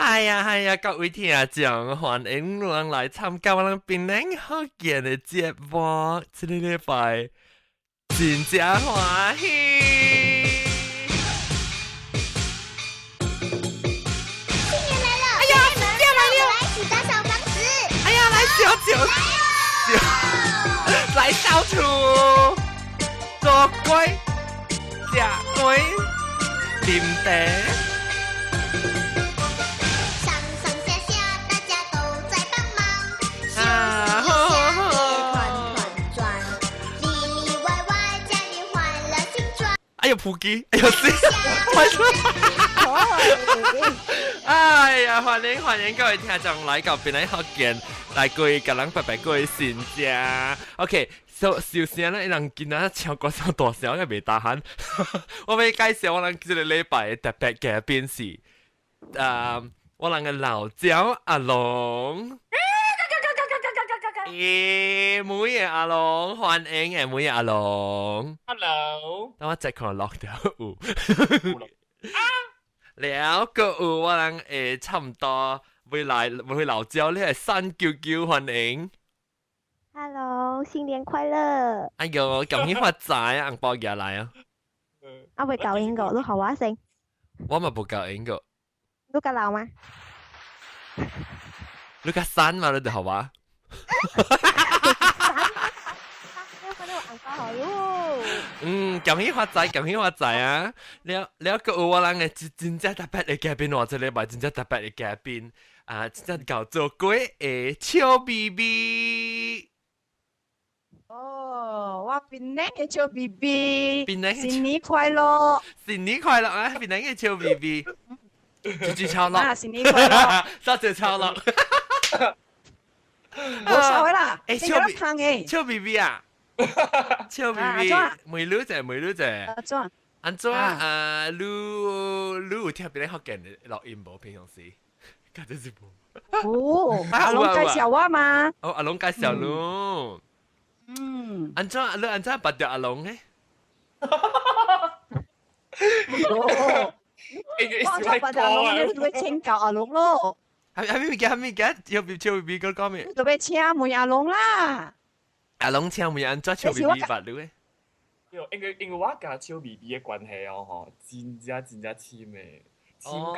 係啊，各位聽眾，歡迎您來參加我哋檳榔學健嘅節目，這個禮拜真正歡喜。新年來了！哎呀，新年來了！我們一起打掃房子。哎呀，來小來掃除，做粿，食粿，啉茶。哎呀，撲機！哎呀死！哎呀，歡迎各位聽眾來到檳榔學健，來各位甲人拜各位新家。OK，首先咧，人今仔超過上大小嘅未打鼾，我要介紹我哋這個禮拜特別嘅邊是，我哋嘅老焦阿龍。妹嘅阿龍，歡迎嘅妹嘅阿龍。Hello。等我即刻落掉了個有我人差唔多會老焦，你係三九九歡迎。Hello，新年快樂！哎呦，恭喜發財啊！紅包寄來啊！我會教英國，你好話聲。我咪冇教英國。你教老嗎？你教三嘛？你哋好話？恭喜發財，恭喜發財啊！了個有我人嘅真正特別嘅嘉賓，我這禮拜真正特別嘅嘉賓啊，真正叫做鬼嘅超 BB。哦，我檳榔嘅超 BB， 新年快樂！新年快樂啊！檳榔嘅超 BB， 豬超樂，新年快樂！多謝超樂。冇錯啦，你有得撐嘅。超 BB 啊！超 BB， 妹女姐。安怎你有聽別人學緊錄音無？平常時，家姐是無。哦，阿龍介紹我嘛？哦，阿龍介紹你。安怎捌着阿龍呢？我捌着阿龍，你會請教阿龍咯。係咪超 BB 嗰講咩？就要請妹阿龍啦。阿龍請妹安怎超 BB 捌你咧？因為我甲超 BB 嘅關係哦，吼，真正親嘅，親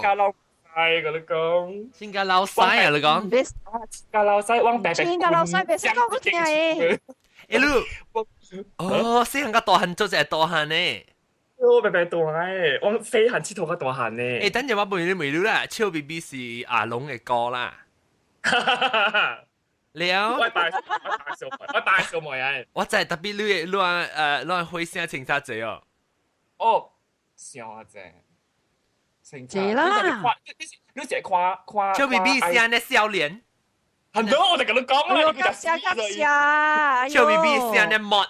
家老細個你講，親家老細啊你講，親家老細往白白，親家老細別識講嗰聽誒。你哦，細漢甲大漢做隻大漢呢？哦，白白大誒，往細漢佚佗甲大漢呢？誒，等陣我問你問你啦，超 BB 是阿龍嘅歌啦。了，我大小妹啊！我真係特別你開聲清查者哦。哦，笑啊正，謝啦。你淨係看超 BB 聲咧笑臉，係咪？我哋咁樣講啦，你講超 BB 聲咧mod。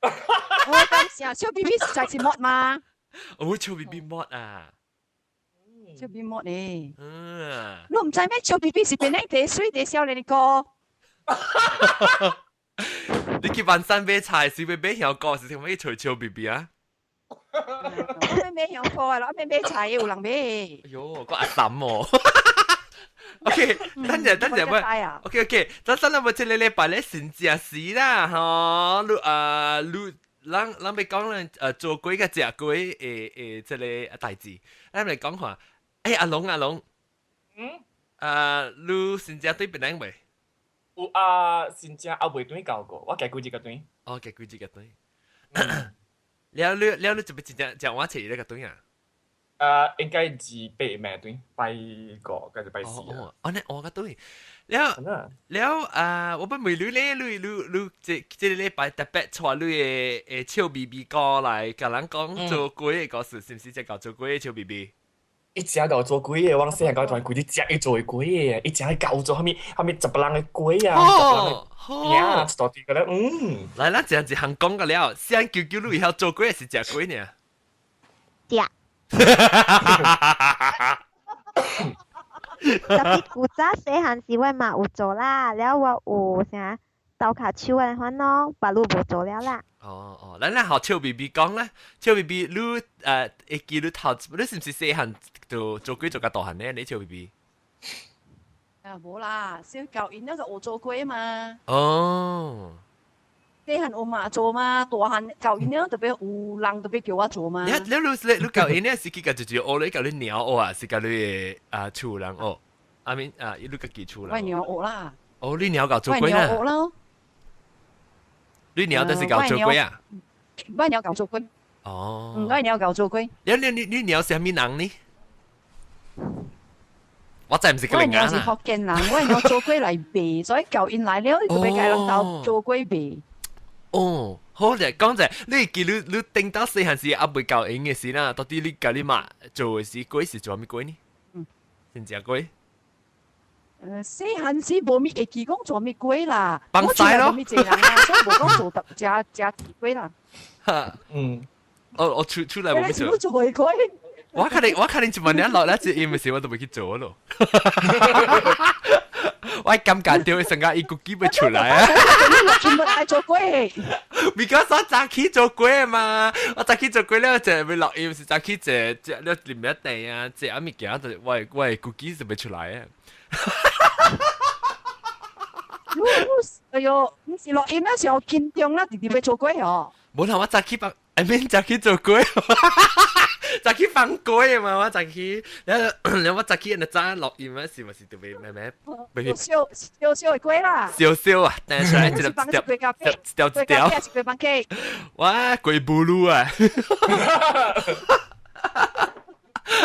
我講超 BB 實在是mod嘛？哦，超 BB mod 啊！超 BB mod 呢？嗯，你唔知咩？超 BB 是邊啲水啲少年歌？你去萬山買菜，是要買香菇，是想買吹超 BB 啊？咩香菇啊？攞咩菜有人買？哎呦，個阿嬸喎。OK，等陣喂。OK， 等陣我這禮拜咧先食屎啦，嗬！咱咪講咧，做鬼嘅食鬼即個代志，咱咪講下。誒，阿龍，你先食對檳榔未？有啊，先正啊，未對教過，我計幾隻個對。哦，計幾隻個對。了你準備真正我切呢個對啊？應該是拜咩對？拜個，跟住拜四啊。哦，我個對。了我不問你咧，你這禮拜特別帶你嘅超 BB 歌嚟，甲人講做鬼嘅故事，是唔是即係做鬼嘅超 BB？一隻搞做鬼嘅，往細漢搞團鬼，一隻要做鬼嘅，一隻搞做後面十人嘅鬼啊，十人嘅呀，到底個咧，來啦，一行講個了，先叫你以後做鬼是食鬼呢？食。特別古早細漢時我嘛有做啦，了我有啥豆卡手嘅款咯，把路無做了啦。哦哦，咱學超 B B 講咧，超 B B 你會記你頭，你是唔是細漢就做幾做個大漢咧？你超 B B？啊，冇啦，小教員咧就我做過嘛，哦，細漢我媽做嘛，大漢教員咧特別有人特別叫我做嘛。你教因咧是幾個就學你教你鳥學啊，是教你厝人學。I mean 你個記厝人。喂，鳥學啦。哦，你鳥教做喂，鬼啊？鳥學啦。你鳥都是教做鬼啊？喂，鳥教做鬼。哦。喂，鳥教做鬼。你鳥是咩人呢？我真係唔是個喂，靈眼鳥是福建人，喂，鳥做鬼嚟避，所以教員嚟了，特別計人教做鬼避。哦，好就講就你記你定到細漢時阿未教英嘅事啦，到底你教你媽做嘅事鬼是做咩鬼呢？先至鬼。細漢時冇咩會記講做咩鬼啦，幫曬咯冇咩人啦，所以冇講做特假鬼啦。我出嚟冇咩做。你做鬼？我看你一問你落咧，只因為事我都未去做咯。我感覺到成個一個機會出來啊！全部係做鬼。because 我早起做鬼嘛，我早起做鬼咧就會落雨，是早起就咧連一地啊，即係物件就喂個機就未出來啊！哎呦，唔是落雨那時候緊張啦，直接要做鬼哦。冇啦，我早起幫，I mean 早起做鬼。早起放鬼嘛，我早起，然後我早起人早落雨嘛，是咪是特別咩？燒嘅鬼啦，燒燒啊，但係一條鬼咖啡，一條，是鬼飯機，哇，鬼布魯啊！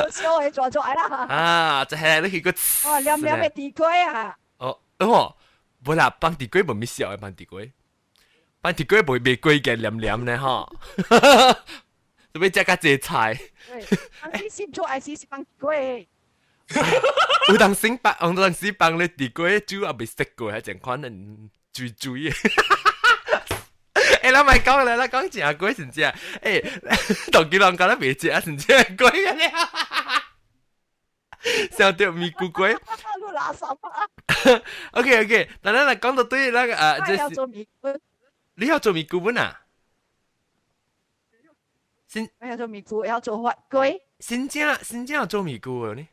燒嘅做嚟啦，啊，就係你去個，哇，黏黏嘅地鬼啊，哦，冇啦，放地鬼冇咩笑嘅放地鬼，放地鬼冇玫瑰嘅黏黏咧嗬。特別加個芥菜，安時先做愛時是放鬼，有當時放咧地鬼煮也未食過，係整款人煮嘅。誒，咱咪講啦，咱講正鬼先正，誒，同幾人講得未正先正鬼嘅咧，笑到咪咕鬼。都垃圾啊 OK，但係講到對那個即係做咪咕，你要做咪咕本啊？要做咪咕，要做發鬼。新疆有做咪咕呢？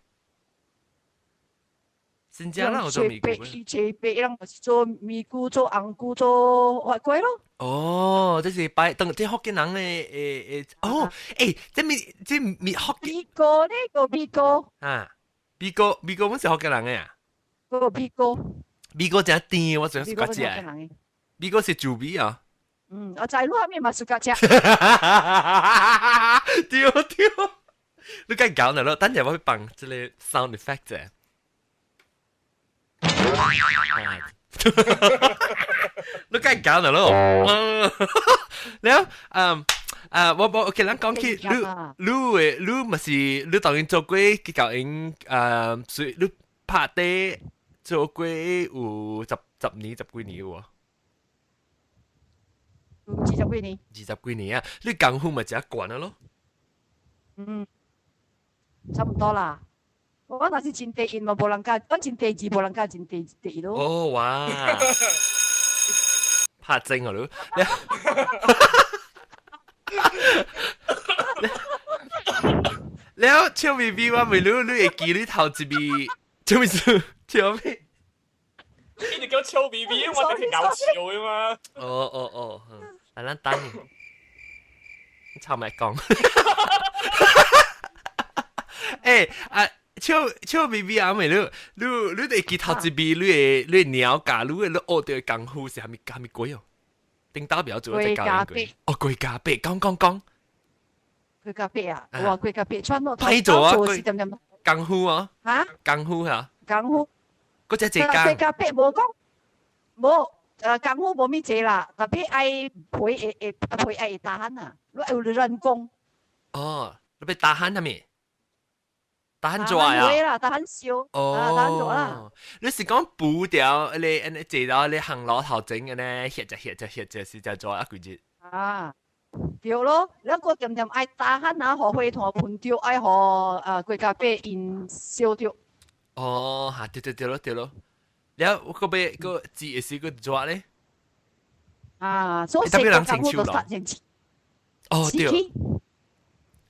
新疆有做咪咕？切白人就是做咪咕、做紅菇、做發鬼咯。哦，這是拜等即福建人嘅哦，即咪福建咪咕呢個咪咕啊，咪咕本是福建人嘅啊？嗰個咪咕，咪咕真甜，我最喜歡食。咪咕是福建人嘅。咪咕是豬鼻啊？我在路下面嘛暑假食。丟，你梗係搞啦咯，等陣我去放這個 sound effect 啫。你梗係搞啦咯，แล้ว我 OK 咱講起你咪是你當然做過幾舊年所以你拍啲做過有十年十幾年喎。20幾年。20幾年啊！你功夫咪一慣啦咯。差唔多啦。我那是真第一嘛，無人家，我真第二，無人家真第一咯。哦哇！拍精啊你，แล้วเชี่ยวบีว่าไม่รู้ไอ้กี่นี่頭一บีเชี่ยวบีเชี่ยวบี你哋叫臭 B B，我哋係搞笑嘅嘛。哦，咱等臭咪講，超 B B 啊，咪你哋記頭一บี你鳥架，你學到功夫是係咪鬼哦？頂刀表做隻教鬼，哦，鬼加貝，講。龜甲伯啊，哇，龜甲伯穿落睇做啊，做是點點功夫啊，嚇？功夫嚇，功夫。嗰隻龜甲伯無講，無功夫無咩濟啦，特別愛陪愛打鼾啊，你有人工。哦，你俾打鼾係咪？打鼾做啊？啦，打鼾燒，打鼾做啦。你是講補掉你坐到你行路頭整嘅呢？歇着是就做一幾日。啊，對咯，你個點點愛打鼾啊，學會同盤掉，愛學龜甲伯因燒掉。哦，嚇，對咯。แล้วก็ไปก็จีเอซีก็จัวเลย啊，所以特別人成都都清楚咯實現哦對，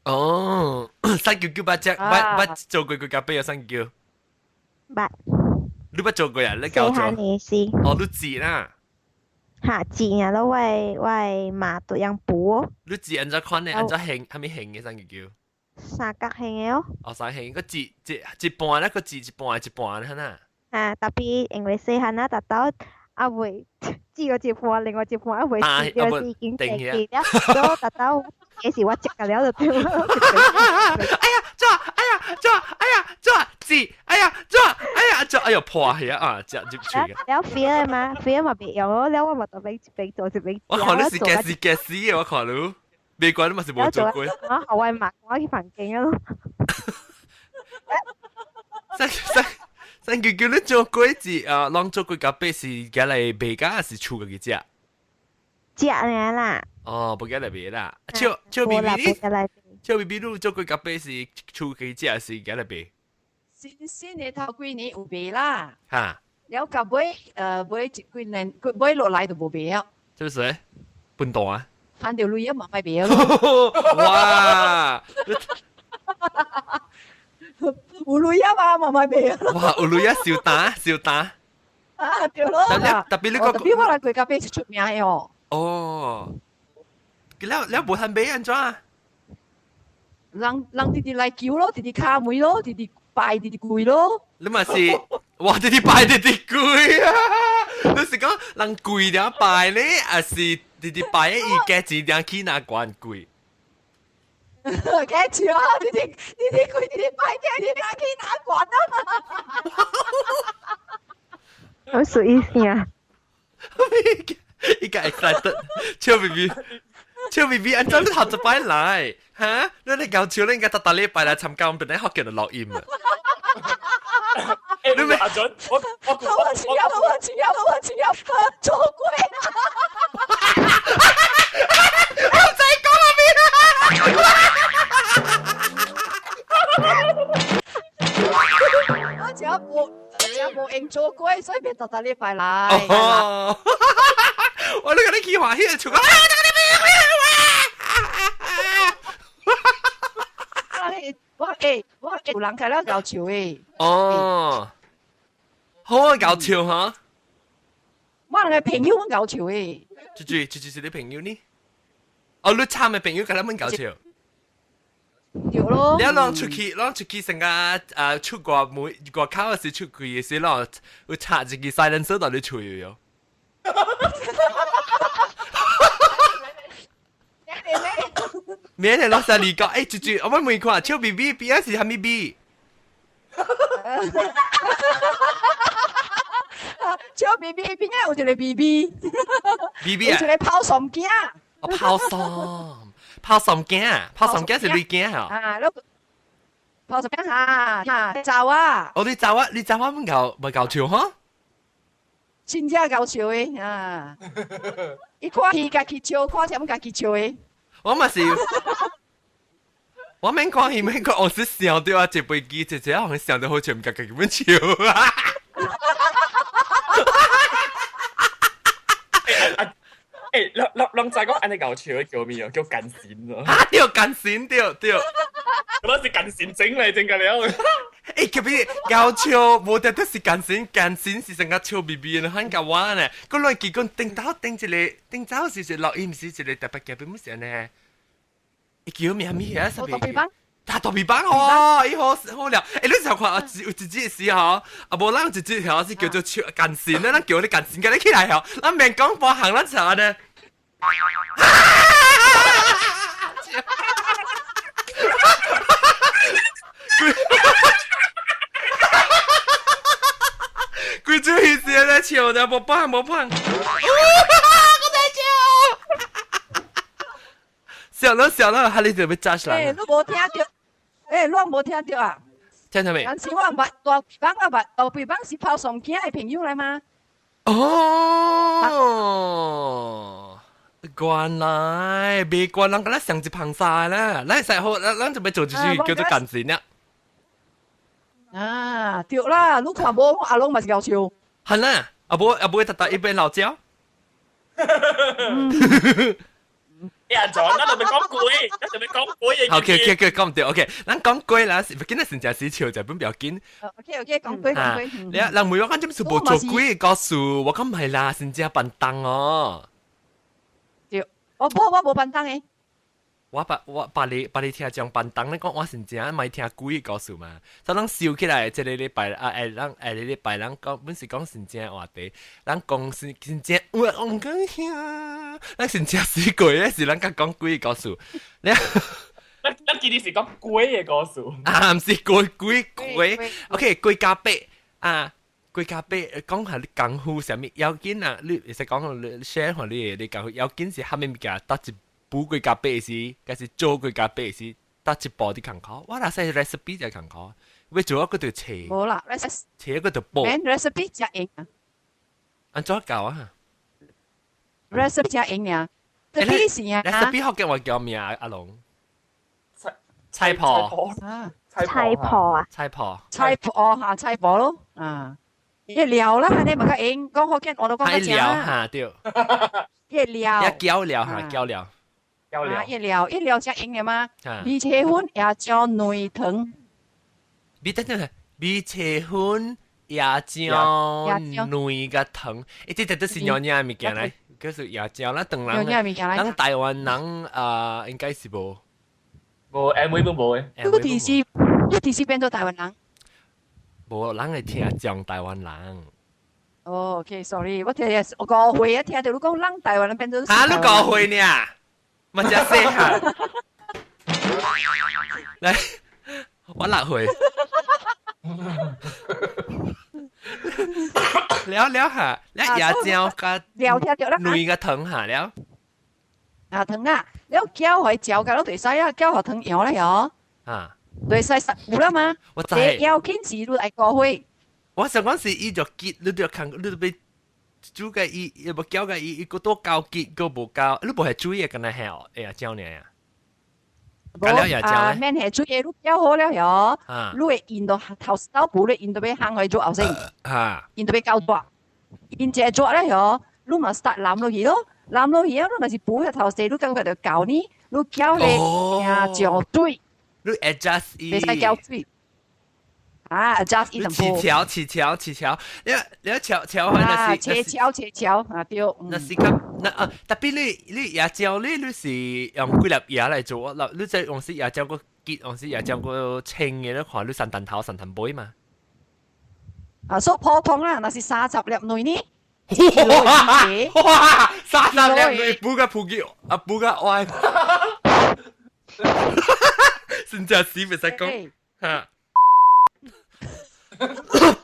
哦，三叫叫八隻，八做過佢咖啡有三叫，八你不做過呀？你四教咗？下你是哦，你知啦，哈字啊，都喂馬都樣補你知按照看呢，按照興，係咪興嘅三叫？三角形嘅哦。哦，三興個字一半咧，個字一半係呐。啊，特別因為細漢啊，達到阿會知個一半，另外一半阿會試掉已經記了，所以達到幾時我接㗎了就對啦。哎呀，做，哎呀，做，哎呀，做字，哎呀，做，哎呀，做，哎呦破係啊，接住嘅。แล้ว fear 嘛，fear 嘛別用咯，แล้ว我咪就俾做就俾。我看你是嘅是嘅死嘅，我看你，美國你咪是冇做過。我後位抹我去環境咯。三叫你做過字啊，啷做過咖啡是嘅嚟賣家還是出嘅隻？隻嚟啦。哦，不嘅嚟賣啦。超 B B 呢？超 B B 你做過咖啡是出嘅隻還是嘅嚟賣？先你頭幾年有賣啦，嚇，了到尾買幾年，佢買落來就冇賣了，是不是？笨蛋啊！慳條鐳啊嘛，咪賣咯。哇！有鐳啊嘛，咪賣咯。哇！有女啊，笑打。啊，對咯。特別你個特別我嚟佢咖啡是出名嘅哦。哦，แล้ว冇ทัน俾安怎？人直直嚟叫咯，直直卡妹咯，直直拜直直跪咯。你咪是，哇！直拜直跪啊！你是講人跪點拜呢？還是直拜伊嘅字點去哪關跪？幾次啊！直直跪，直直拜嘅，直直去哪關啊？好屬意先啊！依家 excited，超 BB，安怎你學一擺來？嚇？你嚟教超，你應該搭禮拜來參加我們本來學嘅錄音啊！你咪阿準，我做鬼我唔使講啦邊我只冇應做鬼，所以變特禮拜來。哦，我你嗰啲企話喺度做我有人開了搞笑誒。哦，好啊，搞笑嚇！我係朋友搞笑誒。住是你朋友呢？哦，你參嘅朋友咁樣搞笑。對咯。你啷出去成個出國考嘅時出去嘅時啷，會插一個 silencer 到你吹嘅。明日落曬嚟講，誒住，我問看，超 BB 邊一時係咪 B？超 BB 邊個有一個 BB？BB 啊，有一個泡鬆鏡。哦，泡鬆鏡是女鏡嚇。啊，你泡鬆鏡嚇，走啊！哦，你走啊唔搞笑嚇？真正搞笑誒啊！伊看戲家己笑，看什麼家己笑誒？我嘛是，我免講，我是笑到啊，一杯機姐姐好像笑到好似唔夾咁樣笑啊！諗就係講安尼搞笑叫咩啊？叫近線啊！啊，對，近線對，嗰時近線整嚟整㗎了。誒，特別搞笑，冇得是近線是成個超 BB 嘅，很搞玩呢。嗰兩結果頂走是錄音是一個特別嘅，邊乜事呢？叫咩名啊？我特別班。他特別班哦，伊好了。誒，你就看有一節時候，啊無咱有一節條是叫做超近線咧，咱叫你近線，叫你起來吼，咱免講半行咱查呢。佢做意思在笑的，冇胖。我在笑了，哈你就要扎起來。你冇聽到？你冇聽到啊？聽到未？但是我唔大鼻幫啊，大鼻幫是泡鬆鏡嘅朋友嚟嘛？哦，原來別關人，咱上一旁晒啦，咱使好，咱就要做一句叫做近線啦。啊，對啦，你看無阿龍嘛是搞笑。係啦，阿伯特特一邊老椒。呀，就咱就咪講鬼，咱就咪講鬼嘅。OK，講唔對。OK，咱講鬼啦，今日成隻死潮就本不要緊。OK，講鬼講鬼。你啊，人每我講點是冇做鬼嘅告訴，我講唔係啦，成隻笨蛋哦。對，我冇笨蛋嘅。我把你聽講笨蛋，你講我成隻咪聽鬼嘅告訴嘛。就咱笑起來，即個禮拜咱禮拜咱講本是講成隻話題，咱講成隻我講聽，咱成隻死鬼咧是咱講鬼嘅告訴。你咱今日是講鬼嘅故事。啊，唔是鬼。OK， 鬼加八啊，鬼加八講下你功夫上面，要緊啊，你實講你 share 下你功夫，要緊是下面物件搭一補鬼加八時，還是做鬼加八時，搭一步啲功課。我嗱細 recipe 就功課，為做一個條斜，冇啦斜一個條煲。recipe 加型啊安怎教啊？recipe 加型啊？recipe 是啊？recipe 學嘅我叫咩啊？阿龍。菜婆。啊，菜婆啊，菜婆。菜婆嚇菜婆咯啊！一料啦，你咪個型講福建我都講得正啦。嚇對。一料。一膠料嚇，膠料。啊，一料加型嘅嘛。啊。米切粉也叫內藤。米切粉也椒內個藤，即係都是娘娘物件嚟，嗰是也椒啦，當然，咱台灣人應該是無。無 M 本無嘅。UTC 變做台灣人。無，咱係聽講台灣人。哦 ，OK，sorry，我聽我個會一聽到你講人台灣人變做。啊，你個會呢？乜只聲下？嚟，我六會。了下，了椰椒個內個藤下了。啊藤啊，你膠係嚼㗎，都對晒啊，膠係藤樣咧哟。啊，對晒實糊啦嘛。我知。要堅持都係個會。我想講是伊就結，你就看，你就俾煮個伊，又冇膠個伊個多膠結，個冇膠，你冇係煮嘢咁樣係椰椒呢呀？冇啊，咩係煮嘢都膠好了哟。你會印到頭手部咧，印到俾行去做後先。啊，印到俾膠多，印隻做咧哟，你咪 start 攬落去咯。攬落去啊！你咪是補一頭四，你感覺就搞呢，你攪你呀就對，你 adjust 伊，你使攪水啊 ，adjust 伊同步，起條，你調開切條啊對，那是咁那啊，特別你椰椒你是用幾粒椰嚟做啊？你即用是椰椒個結，用是椰椒個青嘅咧，看你三層頭三層尾嘛。啊，所以普通啦，那是30粒內呢。哇！30粒你補個歪，真正死唔使講嚇，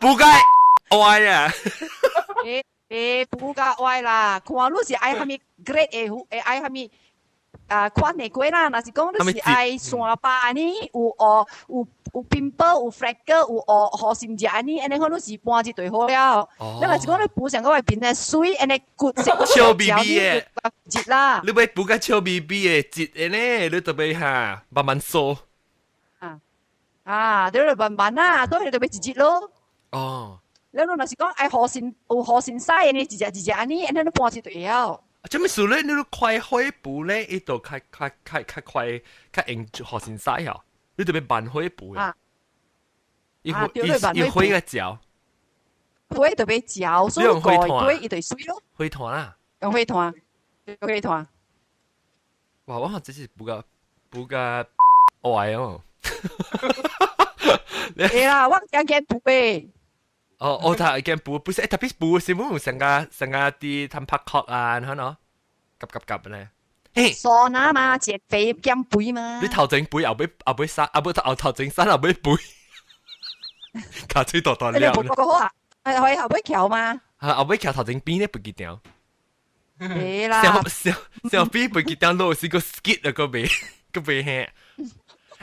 補個歪啊！補個歪啦，看你是愛蝦米 grade 誒，愛蝦米款嘅鬼啦，若是講你是愛山巴呢，有 pimple 有 freckle 有河心隻安尼，安尼可能是半隻對好了。你若是講你補上嗰位邊嘅水，安尼骨色超 B B 嘅節啦。你要補個超 B B 嘅節嘅呢，你特別嚇慢慢掃。你慢慢啦，都係特別節咯。哦。你若是講愛河心有河心曬，安尼一隻安尼，安尼你半隻對了。做咩事咧？你都快開步咧，呢度快用河線曬啊！你特別慢開步啊！要開個腳，開特別腳，所以開一對水咯。開團啦，用開團，哇！我真係補個愛哦。係啦，我驚補誒。我睇見補，不是特別補，是冇成個啲ทำผักคอก啊，嚇喏，夾咧。嘿，傻哪嘛，減肥減肥嘛。你頭前背後尾生，頭前生後尾背，卡嘴大大料。你補個好啊？係後尾橋嘛？後尾橋頭前邊咧背幾條？係啦。上邊背幾條路是個 skit 啊個尾輕。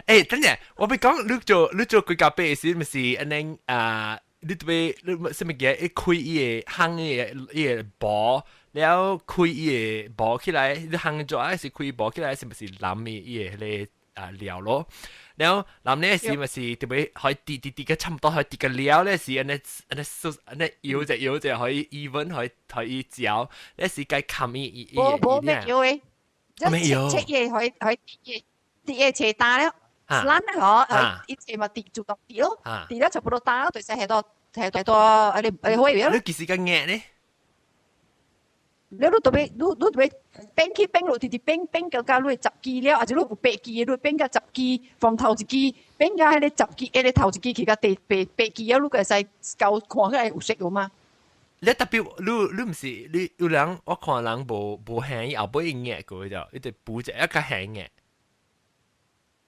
誒，等陣，我咪講你做佢咖啡時咪是安尼啊？你特別你什麼嘢？一開伊個烘伊個煲，然後開伊個煲起來，你烘咗還是開煲起來？是不是淋伊個料咯。然後男呢時咪是特別可以跌嘅差唔多可以跌嘅料呢時，安尼搖隻可以 even 可以嚼，呢時該冚伊冇咩搖嘅，咩搖切嘢可以跌嘢切打了，爛咧可以切咪跌就當跌咯，跌了差不多打咯，對曬係多，你可以你幾時間壓呢？你特別冰起冰落啲冰加你10支了，或者你有8支，你冰加10支，放頭一支，冰加迄個10支，迄個頭一支其他8支了，你個會使夠看起來有色個嘛？你特別你唔是你有人我看人無輕伊後尾壓過就，一直補隻一個輕嘅，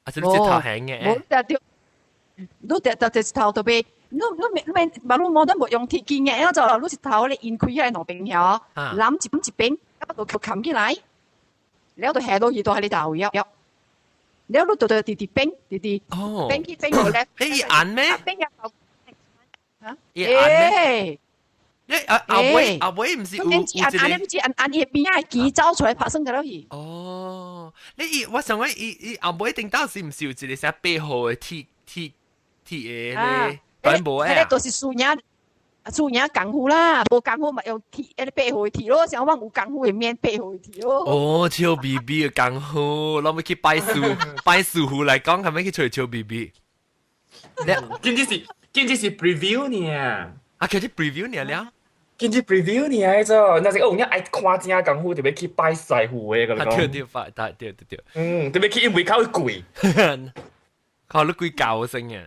啊就你隻頭輕嘅。冇你隻頭特別。你馬路冇得冇用鐵劍嘅，就攞隻頭你掀開喺兩邊條，攬一邊，一度佢冚起來，然後就下到耳朵喺你頭入，然後你就啲冰，冰起冰落咧，你眼咩？冰入頭，嚇？眼咩？阿威唔是有你唔知眼葉邊係幾走出來拍生嘅咯？哦，我想講伊阿威定當時唔是有一個寫背後嘅鐵嘅咧？全部誒，都是數年功夫啦，無功夫咪用鐵，誒背後鐵咯，想講有功夫嘅面背後鐵咯。哦，超 B B 嘅功夫，攞咪去拜師傅嚟講，係咪去吹超 B B？今次是 preview 呢，啊，佢啲 preview 呢了，今次 preview 呢喺咗，那是我愛看正功夫，特別去拜師傅嘅嗰個。對，特別去因為較貴，靠你貴教聲嘅。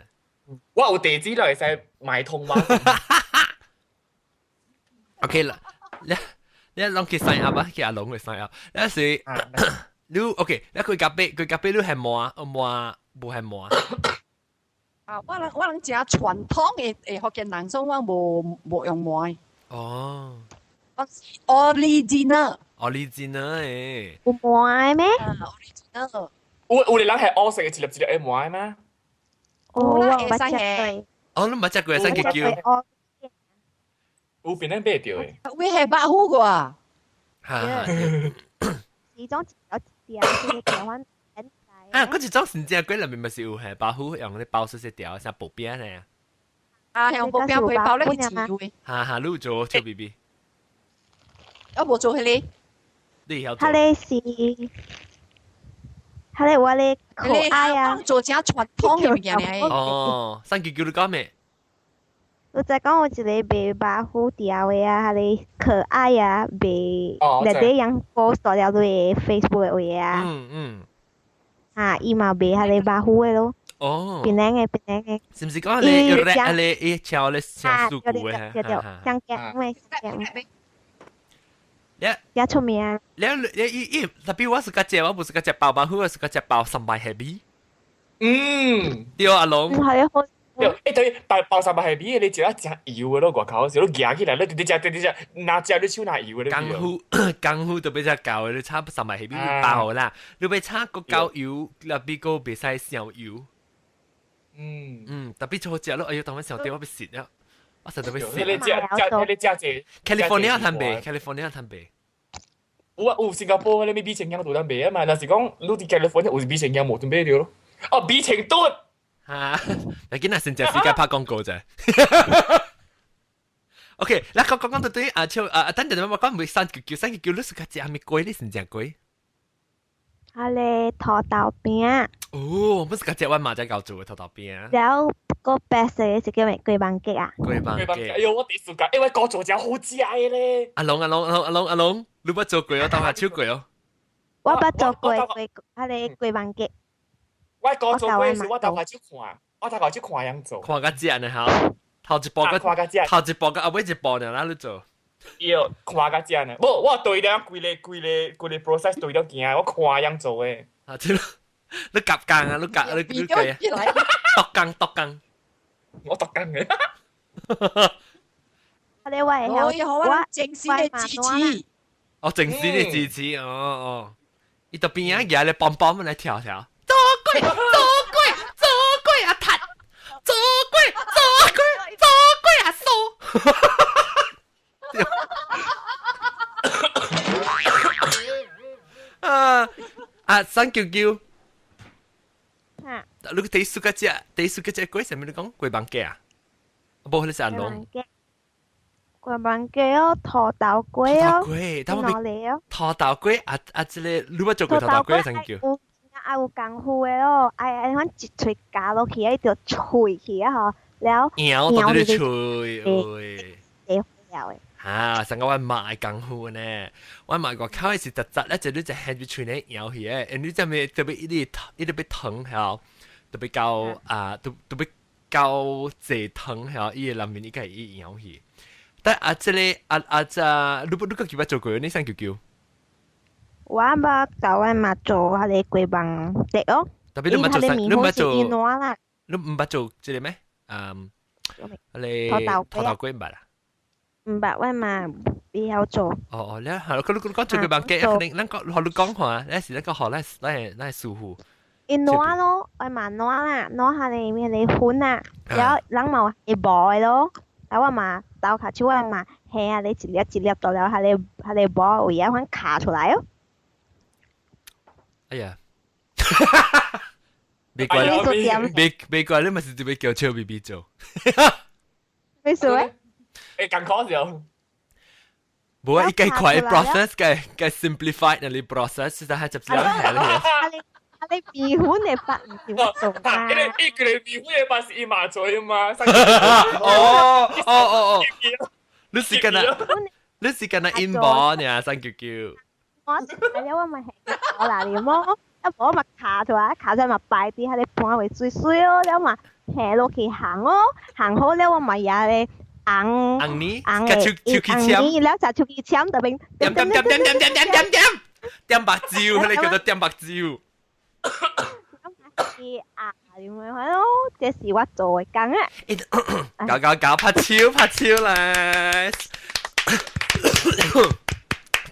我有地址就會使買通嗎 ？OK 啦，你攏去 sign up 啊，去阿龍去 sign up。那時你 OK，你佢隔壁你係冇係冇。啊，我能食傳統嘅福建人，所以我冇用糜。哦。original 誒。有糜咩？original。有啲人係惡食嘅，一粒嘅糜咩？我唔捌食過。哦，你唔捌食過，生叫。有邊人買到嘅？會係白虎個啊？其中有一條是台灣人啊，嗰一種新正粿裏面咪是有係白虎用啲包出些條，像薄餅咧。啊，用薄餅配包咧去煮嘅。哈，你有做超 B B？ 我冇做迄個。你要做？佢哋話你可愛啊！做正傳統嘅物件嚟。哦，生叫你講咩？我就講我一個賣白虎條嘅啊，佢哋可愛啊，賣內底樣 post 咗了對 Facebook 嘅位啊。啊，伊嘛賣佢哋白虎嘅咯。哦。檳榔嘅。是唔是講你炒咧炒酥骨嘅？對，香夾咩？也出名啊！特別我是個隻，我不是個隻包白虎，我是個隻包300黑米。對阿龍。係啊，對，等於包300黑米，你就要食油嘅咯，外口時你夾起來，你直接拿隻你手拿油嘅。功夫特別只舊嘅，你炒300黑米包啦，你俾炒個夠油，特別個別使燒油。特別做隻咯，哎呀，當我上電我俾蝕啦。我實在會死。你隻 California 攤幣。有新加坡你咪比成樣都得賣啊嘛，但是講你啲 California 有比成樣冇都賣掉咯。哦，比成多。嚇！你見下成隻世界拍廣告啫。OK，嗱講到對等陣我講唔會生叫，你是個隻係咪貴？你成隻貴？佢哋土豆餅。哦，不是個隻我媽仔教做嘅土豆餅。然後個白色嘅是叫咩？桂板雞啊。桂板雞。哎呦，我第暑假，我哥做隻好食嘅咧。阿龍，你不做過哦，當下超過哦。我不做過，佢哋桂板雞。我哥做過時，我頭下去看樣做。看個隻呢好，頭一步個阿尾一步呢，哪你做？要看個隻呢，我對了規個 process 對了行，我看樣做嘅。啊，你夾更啊，你計啊，度更。我讀緊嘅。我哋話我正式嘅支持。哦，正式嘅支持，哦。伊度邊啊，嘢你棒棒嚟跳。做鬼啊！踢，做鬼啊！掃。生叫。你第一次只鬼什么你讲鬼蟒雞啊？冇你食龍。鬼蟒雞哦，土豆龜哦，龜，但係你哦，土豆龜即係你乜做過土豆龜先叫？有功夫嘅咯，揾一喙夾落去，一條喙去啊嗬，แล้ว咬到啲喙，會了嘅。嚇，成個我買功夫呢，我買個口係實質咧，就你就係住喙呢咬去嘅，你就咪特別一啲疼係，特別夠特別夠濟疼係，依個裡面依個係咬去。但即係你個叫乜做過？你想叫？我冇就係咪做下你鬼蟒碟咯？特別你唔做，你唔做，啦。你唔做即係咩？你土豆龜唔係啦。唔係喂嘛，你有做？哦，你係你講做鬼蟒雞，肯定你講學你講話，你時你個學你舒服。一攞咯，喂嘛攞啦，攞下你咩你款啊？有諗冇一袋咯。แต่ว่ามาเตาขาชื่อว่ามาแฮอะไรจิเลียบต่อแล้วฮะเลยบอกว่าอย่างนั้นขา出来哦。哎呀，別怪你咪是準備叫超 B B 做。咩事咧？誒咁講就。冇啊，依個快 process 嘅 simplify 那啲 process，但係就係係啦。你鼻款你發唔點做啊？一個人鼻款你發是一馬嘴嘛？哦，你是跟那 inbound 呀，三叫。我係因為咪係我嗱點咯，一攞咪卡出來咪擺啲喺你盤為水水咯，แล้ว嘛下落去行咯，行好แล้ว咪呀你硬呢，個超級簽，แล้ว就超級簽特別點白蕉，你叫做點白蕉。點樣係咯？這是我做嘅工啊！搞拍超啦！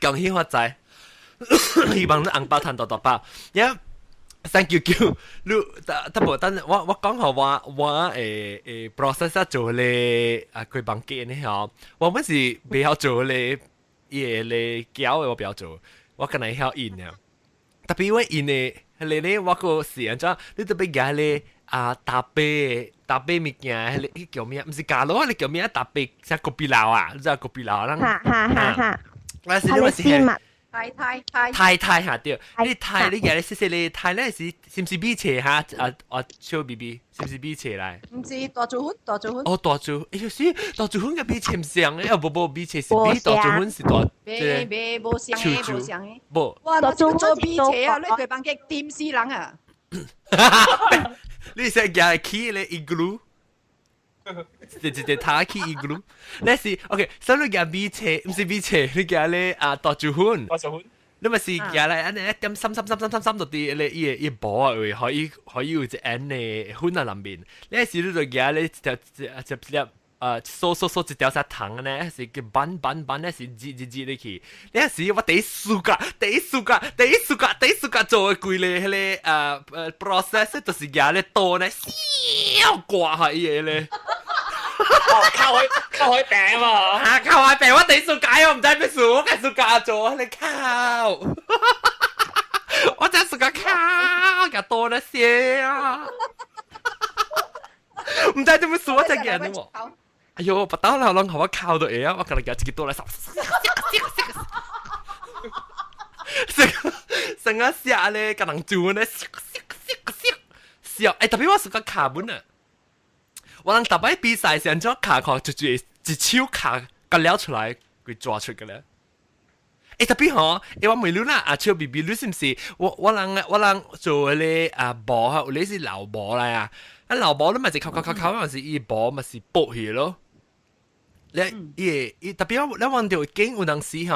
恭喜發財，希望你紅包賺多包。thank you 你得無？等我講下我process 做咧佢幫機呢嚇，我們是不要做咧嘢咧膠嘅，我不要做，我可能要印啊。特別我印咧。你我個時間咗，你特別嘅咧搭配物件，你叫咩？唔是咖喱，你叫咩？搭配即係個皮撈啊，即係個皮撈啦。哈。我是因為是太下掉，你太你嘅你試試你太咧是唔是比斜下超 B B 是唔是比斜嚟？唔是大做款。哦，大做，哎呀是大做款嘅比斜唔像嘅，冇比斜是比大做款是大。冇像嘅。冇。哇，大做比斜啊！你佢班嘅點死人啊！你成日起咧 igloo。直打起 igloo， 你是 OK， 所以你嘅比斜唔是比斜，你嘅咧大做款。你咪是嘅咧，安尼一點深到啲咧一波啊，可以有隻安尼款喺裡面。你係你就嘅咧就收一條沙糖咧，是叫板咧是擠你去。你係我第一暑假做嘅貴咧，迄個process 就是嘅咧多咧，小掛下嘢咧。靠海餅嘛，靠海餅我第一暑假我唔知咩事，我第一暑假做你靠，我第一暑假靠，又多咧些啊，唔知做咩事我真係嘅喎。哎呦，不打啦，我靠到嘢啊！我今日有自己多嚟成個下咧，個人做咧笑，特別我是個卡本啊！我人特別比賽上咗卡殼，就一手卡個撩出來，佢抓出嘅咧。特別嗬，我未รู้啦，超 B B รู้是唔是？我人做咧波嚇，你是老波嚟啊！老波你咪是靠，咪是一波咪是搏去咯。特別我望到經有陣時嚇，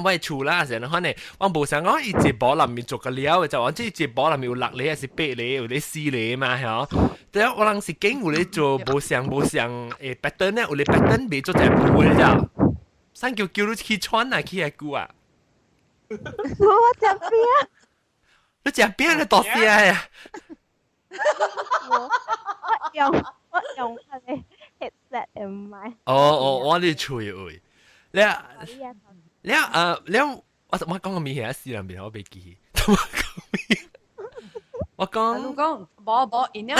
我厝啦成日可能我無想講伊一波裡面做個料，就話即一波裡面有6粒還是8粒，有啲4粒嘛嚇。但係我陣時經有咧做無像pattern 咧，有啲 pattern 未做成鋪嘅咋。三叫你去穿啊，去下句啊。我隻邊？你隻邊你多些呀？我用係你。headset 唔係。我哋吹會，你我講個名係一時兩邊，我未記。我講，你講冇，因為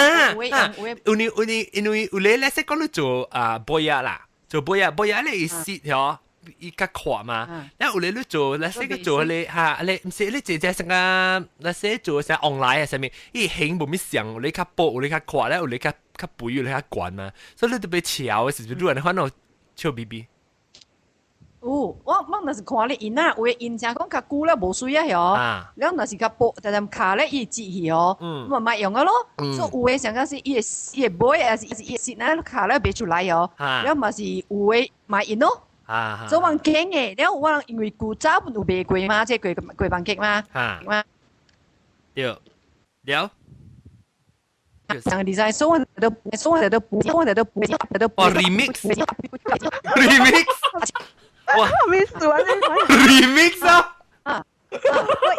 因為有咧識講你做杯啊啦，做杯啊咧伊蝕嗬，伊較闊嘛。然後有咧你做，咧識個做咧嚇，咧唔是咧姐姐成個，咧識做成 online 啊上面，伊hình冇咩像，有咧較薄，有咧較闊咧，有咧較肥，有咧較懸嘛。所以你特別潮嘅時候，你看到笑 BB。我若是看你因啊，有诶因正講較久咧無水啊嗬，然後若是較薄，但係卡咧伊折去嗬，咁咪用個咯。所以有诶上個是伊會買，還是伊蝕咧卡咧別出來哦，然後嘛是有诶買因咯。所以我驚嘅，然後我因為古早有賣過嘛，即係貴飯結嘛，對，了。上個 design，所以我哋都哦 remix。哇！没数啊，这 remix 啊！我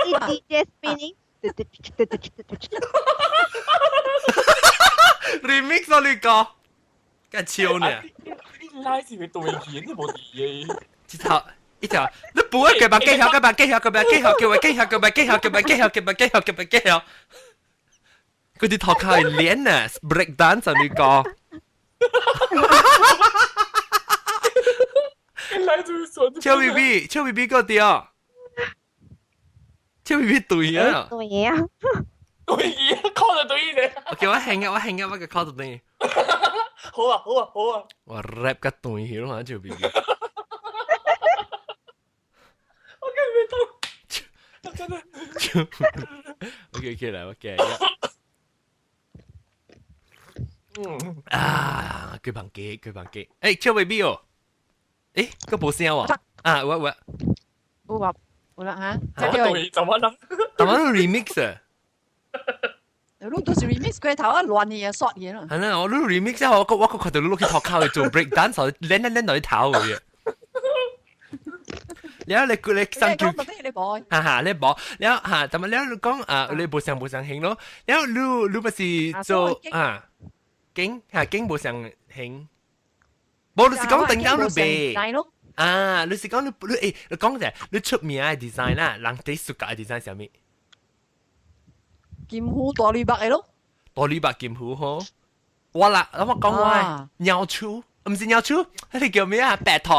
一 DJ spinning。remix 啊你個，梗係超呢！你拉是佢對演都冇啲嘢。一條，你補一腳把機殼，腳把機殼，腳把機殼，腳把機殼，腳把機殼，腳把機殼，腳把機殼，腳把機殼。佢啲頭殼係練啊 ，break dance 啊你個。超 BB 個掉，超 BB 對啊，对啊，對嘢 call 就對嘢。OK，我興我個 call 到你。好啊，我 rap 個對咗嘛，超 BB。我跟唔到，真係。OK 嚟，我嘅。佢bằng機，誒，超 BB 哦。誒，個冇聲喎。有啦嚇，就乜啦？但係都 remix 啊。你都是 remix 佢頭啊亂嘢 short 嘢咯。係啦，我都 remix 啊，我覺得你去學校去做 break dance，練到啲頭嘅。然後你上叫，你播，你播，然後但係你講你冇上興咯，然後你不是做經冇上興。冇，你是講等間你背你是講你講嘅，你出名嘅 design 啦，人哋熟嘅 design 係咩？劍虎大綠白嘅咯，大綠白劍虎嗬，我講話鳥鼠，唔是鳥鼠，你叫咩啊？白兔，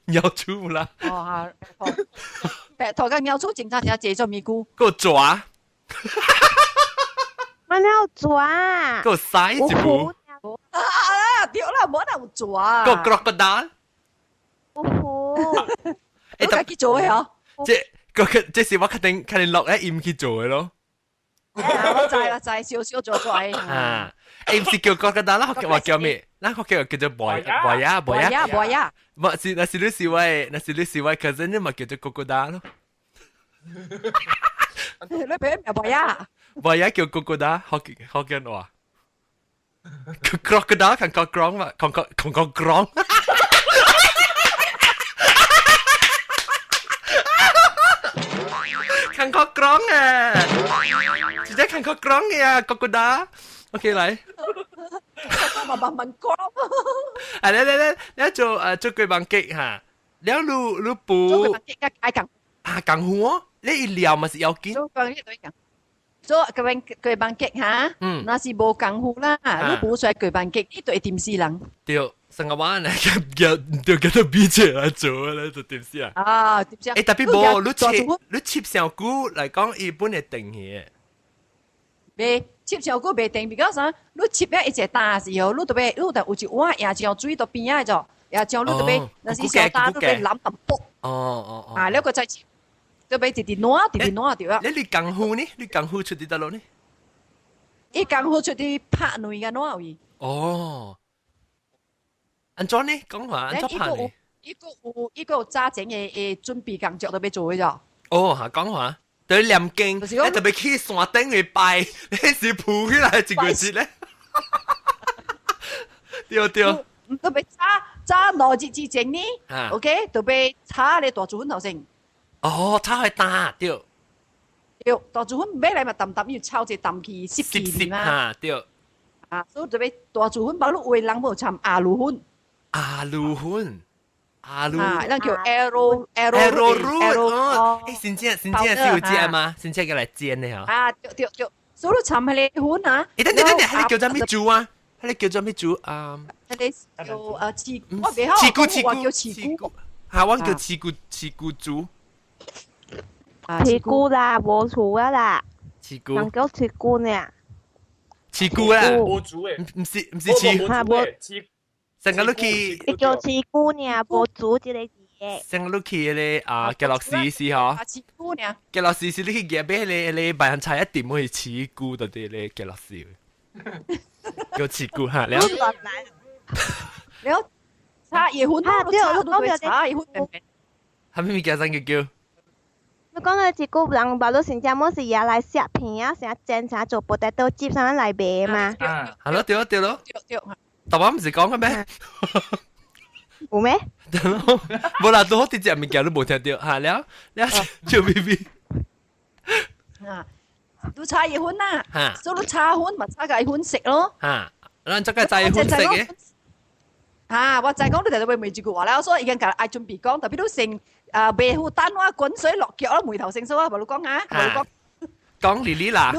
鳥鼠啦。白兔跟鳥鼠正常係借咗咪菇，個爪，我有抓，個腮一部。掉啦，冇得抓。個 crocodile，你自己做嘅嗬？即是我肯定落喺唔去做嘅咯。我就少少做咗。唔是叫 crocodile 啦，話叫咩？嗱，我叫做 boy，那是你視為 cousin 你咪叫做 crocodile 咯。你俾咩 boy 叫 crocodile，學緊話。crocodile 看 crocodile 嘛，看 crocodile。看 crocodile 啊，直接看 crocodile 啊 crocodile。OK 嚟。問講。你做巨蟒雞嚇，你補。做巨蟒雞愛講。講虎，你一撩咪是要緊。做講嘢講。做巨蟒雞嚇，那是無功夫啦。你補出來巨蟒雞，呢對點死人？對，成個晚咧就叫做比起來做咧，就點死啊？點死？特別冇，你切上股嚟講，一般係定嘅。未切上股未定，because 啥？你切一隻大時候，你特別有一碗椰漿水到邊啊？就椰漿你特別，那是小大都俾攬咁卜。你個再切。就俾直挪掉啊！你功夫呢？你功夫出啲得咯呢？伊功夫出啲拍內嘅挪位。哦，安怎呢？講下安怎拍呢？伊個有揸整嘅準備工作都俾做嘅咋？哦，講下，對念經，你特別去山頂去拜，你是鋪起來一個字咧。對。特別揸內節之前呢 ？OK， 特別揸你大主粉頭先。哦，炒係打對，大主粉買嚟咪揼要炒隻揼去濕氣嘛，對，所以特別大主粉包你為人冇參阿魯粉，阿魯啊，咱叫 arrow root 哦，誒，先知燒煎嘛，先知叫嚟煎嘅嗬。啊，對，所以尋係你款啊。誒，等，係你叫做咩煮啊？係你叫做咩煮啊？係你叫刺，我未好，我叫刺菇。嚇，我叫刺菇煮。刺菇啦，冇錯啊啦。刺菇。能夠刺菇呢？刺菇啊？冇煮嘅，唔是刺。成個都去，你叫刺菇呢？冇煮之類嘢。成個都去咧啊！嘅落試試嗬。刺菇呢？嘅落試試你去夾俾你辦菜一點可以刺菇到啲咧嘅落試。叫刺菇嚇，你好。你好，茶葉款啊，對，我講嘅茶葉款明明。係咪叫聲叫？你講到刺菇，人把到成隻麼是也來削片啊，成日煎成做布袋都接上嚟賣嘛。係咯，對咯。但我唔是講嘅咩？有咩？冇啦，都啲隻物件都冇聽到嚇，你做 BB。啊，都茶葉款啦，所以茶款咪茶嘅款食咯。嚇，咱這個齋款食嘅。啊，我就係講你哋會未住句話啦，所以已經嗌準備講，特別都成白虎蛋話滾水落腳啦，梅頭成數啊，咪你講啊，咪講。講哩哩啦。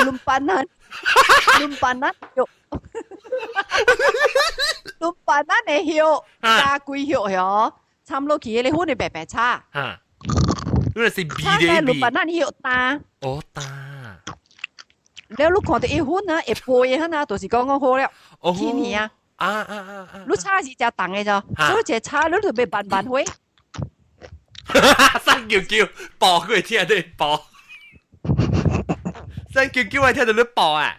lumpanan肉lumpanan 嘅肉加龜肉嗬，差唔多佢你款你白白差。嚇，嗰個是 B 嘅 B。lumpanan 肉大。哦大。你看到一款啊，一杯啊，那就是講好了。天氣啊。你叉是只重嘅咋，所以只叉你就被拌開。生叫爆佢聽到爆。生叫我聽到你爆啊！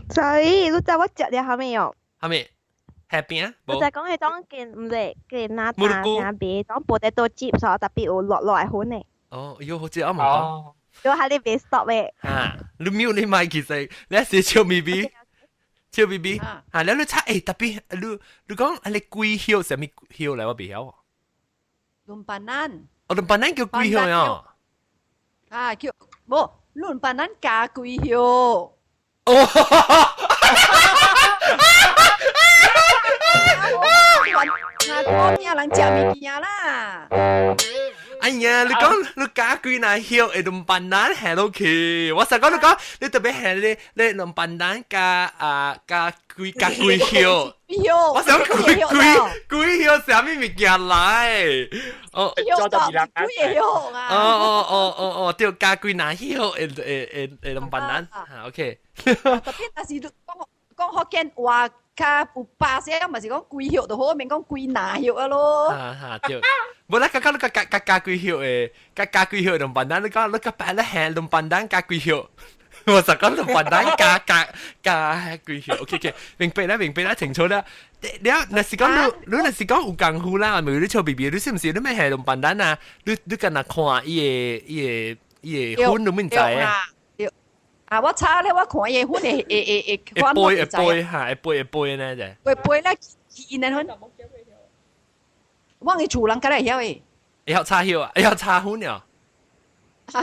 所以你知我食了後面有？後面 happy 啊！我就講係當件唔係件拿大下邊，當布袋都接咗特別有落來款嘅。哦，喲，好似啱冇講。要喺呢邊 stop 嘅。嚇，你瞄你買其實你係寫超 BB。超 BB，啊！你猜誒特別，你講你龜曉係咩曉嚟？我未曉。lumpanan。哦，lumpanan叫龜曉呀。啊，叫冇lumpanan加龜曉。哦。我聽人食物件啦。哎呀，你加龜那曉誒lumpanan係落去，我成講你特別係你lumpanan加龜曉。我想龜曉係咩物件嚟？哦，做到別人龜曉啊！哦，對，加龜那曉lumpanan，嚇 OK。特別但是講福建話。卡有巴聲，咪是講龜曉就好，免講龜拿曉啊咯。對，冇啦，你加龜曉誒，加龜曉同笨蛋，你講白咧係同笨蛋加龜曉，我實講同笨蛋加龜曉。OK， 明白啦，清楚啦。你那是講你那是講有功夫啦，咪你臭 BB，你是唔是你咩係同笨蛋啊？你跟那看伊個款都唔知啊。啊！我查咧，我看嘢款會杯嚇，杯呢就。杯咧，見人款。我嘅厝人家嚟曉誒。要查曉啊！要查款呀。會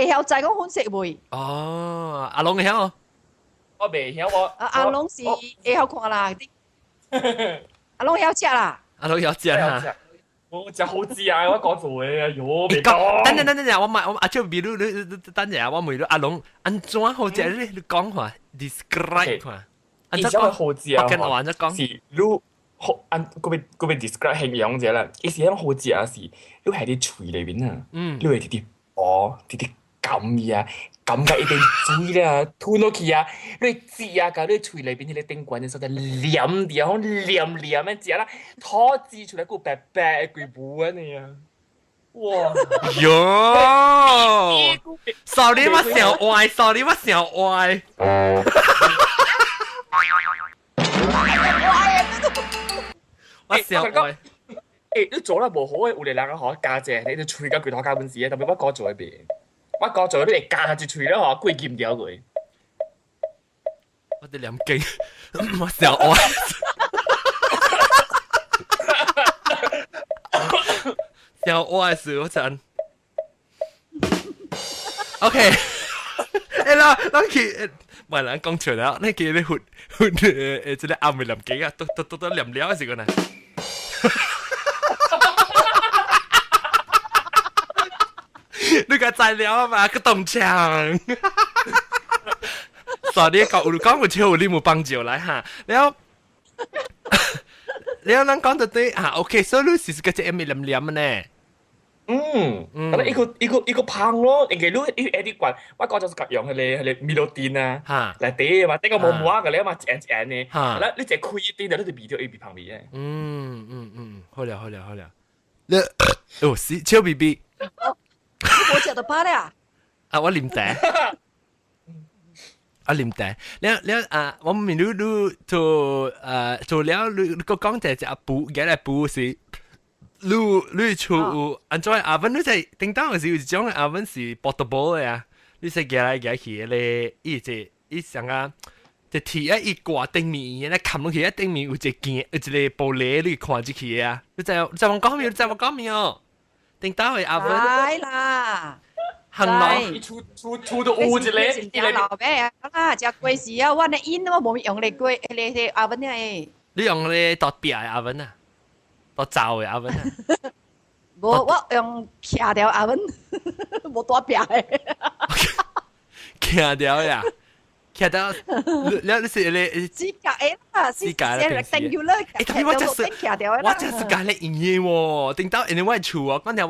曉就係講款式會。哦，阿龍曉。我未曉我。阿龍是會曉看啦。阿龍曉食啦。阿龍曉食嚇。我只好知啊！我講做嘅，哎呦，未講。等，我阿超比如你等陣，我問你阿龍，安怎好食咧？你講下 ，describe 下。而且我好知啊，我跟我講是你好嗰邊 describe 形容者啦。而且好知啊，是你喺啲嘴裏邊啊，你會啲咁呀，咁嘅一定嘴啦，吞落去啊，你嚼啊，搞你嘴裏邊啲頂管嘅時候就黏啲啊，好黏嘅嚼啦，拖字出嚟個白白嘅鬼布啊你啊，哇！喲 ，sorry 我想歪，我想歪。誒，你做得無好嘅，有啲人啊，嗬，家姐，你就吹個拳頭加本事啊，特別我講做喺邊，我講做你嚟夾住吹啦，嗬，鬼劍掉佢。我哋兩勁，我想歪。想歪是我真。OK，誒啦，唔人講出嚟，你記你活即係暗梅林幾啊，都黏了時個呢。你個材料啊嘛，個凍牆。所以你講個超你冇幫助嚟嚇，แล้ว咱講到對啊 ，OK， 所以你是個只暗梅林黏嘅呢。但係一個胖咯，人哋รู้ไอ้ที่กวนว่าก็จะสกัดอย่าง佢มีโรตีนนะแต่เต้มาเต้ก็มัวๆกันแล้วมาแอนเนี่ยแล้ว你只開一啲就你就變咗 A B 旁邊嘅。好了，你哦是超 B B， 我食到飽啦。啊我啉茶，我啉茶，你啊，我明你做了你個講就係補嘅嚟補是。你厝安怎阿文？你在叮當嘅時候，有一種阿文是 portable 嘅啊，你使夾來夾去咧，伊上啊，就鐵啊，伊掛頂面，咧冚落去一頂面有一件，有一個玻璃，你看入去啊！你知我講咩？你知我講咩哦？叮當嘅阿文，係啦，行咯，厝都有一個，伊嚟老咩啦？食貴時啊，我呢煙我冇用嚟貴，嚟阿文呢？你用咧度壁嘅阿文啊？我罩嘅阿文啊，我用徛掉阿文，冇多表嘅。徛掉呀，徛掉，你是你指甲啦，指甲咧定要咧，但我真是我真是教你語言喎，定到因為我厝啊，講條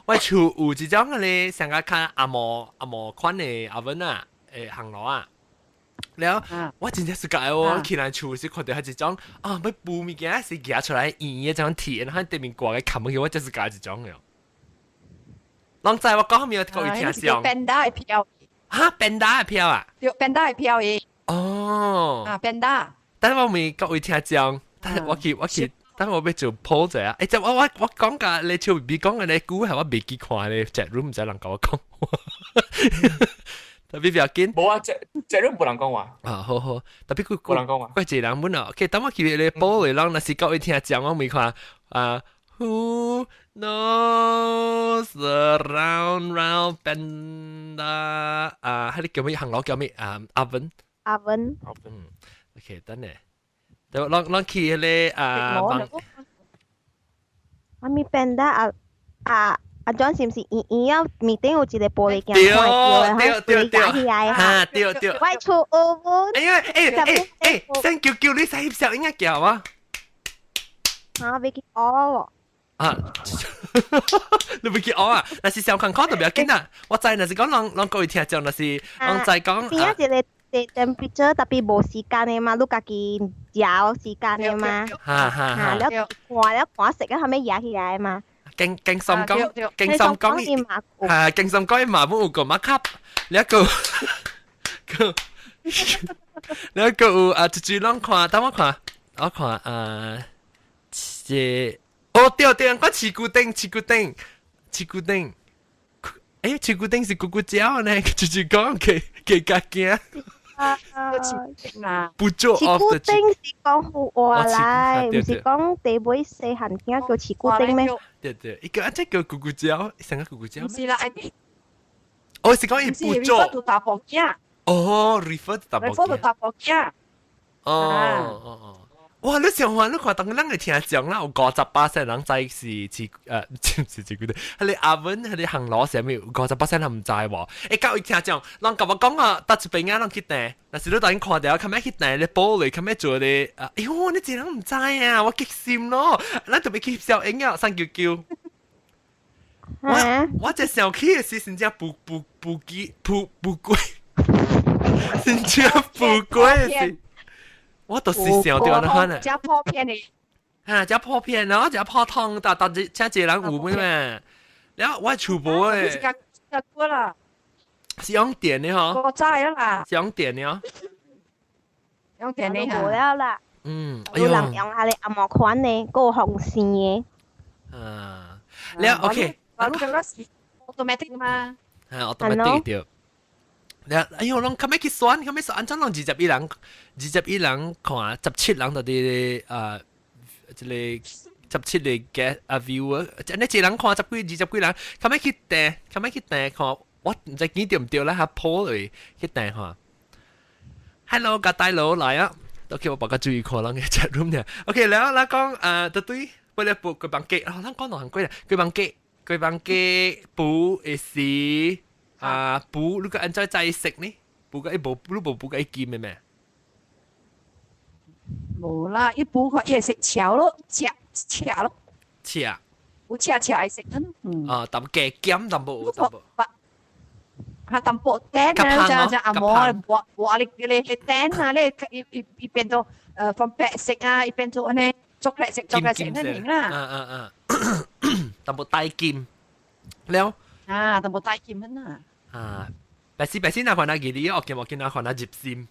我厝有一種咧，上個看阿毛款嘅阿文啊，行路啊。แล้วว่าจริงๆสุดท้ายว่าคิดอะไรชูสิคนเดียวให้จีจ้องไม่ปูมีแก่สิแก่出來อีจังทีแล้วให้เต็มมีกว่า嘅คำเมื่อกี้ว่าจะสุดท้ายจีจ้องเลยลองใจว่าก็มี個อีกทีเป็นได้เพียวฮะเป็นได้เพียวอ่ะเป็นได้เพียวเองเป็นได้但係我มี個อีกทีจัง但係我คิด但係我被做 poll 咗啊就我講㗎你超 B 講嘅你估係我未記看你 chat room 唔使能夠我講特別要緊，冇啊！這人冇人講話。好，特別冇人講話。佢一人本啊，其實等我見你報嚟講，那是各位聽講，我未看Who knows the round bend 喺啲叫咩行路叫咩oven。OK，等你，就攞去咧我咪 bend 阿 John 是唔是要面頂有一個玻璃鏡開對，嚇對，外出歐哎呀，聲叫你使小應該叫啊，未記哦，你未記啊？那是上課考特別緊啊，我知那是講讓各位聽眾，那是我知講邊一個temperature 特別冇時間嘅嘛，你家己有時間嘅嘛，แล้ว看食啊，係咪野起來嘛？勁心講嘛冇個馬卡，แล้วก็就啷看，等我看對，我刺骨丁，刺骨丁，刺骨丁是咕咕叫呢，就講佢夾驚。不做 off 的。刺骨丁是講好話來，唔是講地尾細行聽叫刺骨丁咩？對，一個即叫咕咕叫，成個咕咕叫。唔是啦，我是講伊不做。refer to 大波鏡。refer to 大波鏡。哇！你想話你看當咱嘅聽講啦，有50%人知是刺骨丁，係你阿文係你行路上面有50%人唔知喎。教伊聽講，人甲我講啊，搭一邊啊，人去訂，但是你當然看到，看咩去訂你玻璃，看咩做你哎呦，你這人唔知啊，我激心咯，咱特別去小英啊，三叫。我只上去嘅時，真正不貴，真正不貴嘅事。我都是想到那款啊，加破片的，加破片，然後加破湯，但真係人有咩嘛？然後我廚房誒，是用電的嗬，我知啦，是用電的哦，用電的冇了啦，有人用下你按摩款的，嗰個紅線嘅，แล้วโอเค，automatic 嘛，automatic 對。哎呦，攏咁咩去選，咁咩選，怎攏21人看17人到啲即個17個嘅viewer，即係一人看10幾20幾人，咁咩去訂看，我唔知幾對唔對啦，下 poll 嚟去訂看。，hello 個大佬嚟啊！OK， 我把個注意看人嘅 chat room 嘅。OK，แล้วเรา講對，不了ปู佢บังเกะเรา講到很貴啦，佢บังเกะปู是ปู，你個安怎在食呢？ปู個一部，你部ปู個一劍嘅咩？冇啦，一ปู佢也食炒咯，炒咯。切。有切會食淡嘅鹹淡薄。淡薄蛋啊，就阿嬷話你蛋啊，你變做from 白色啊，變做呢chocolate色นั่นเองล่ะ淡薄帶劍，แล้ว淡薄帶劍นั่นน่ะ白絲那款那幾啲，我見那款那葉線。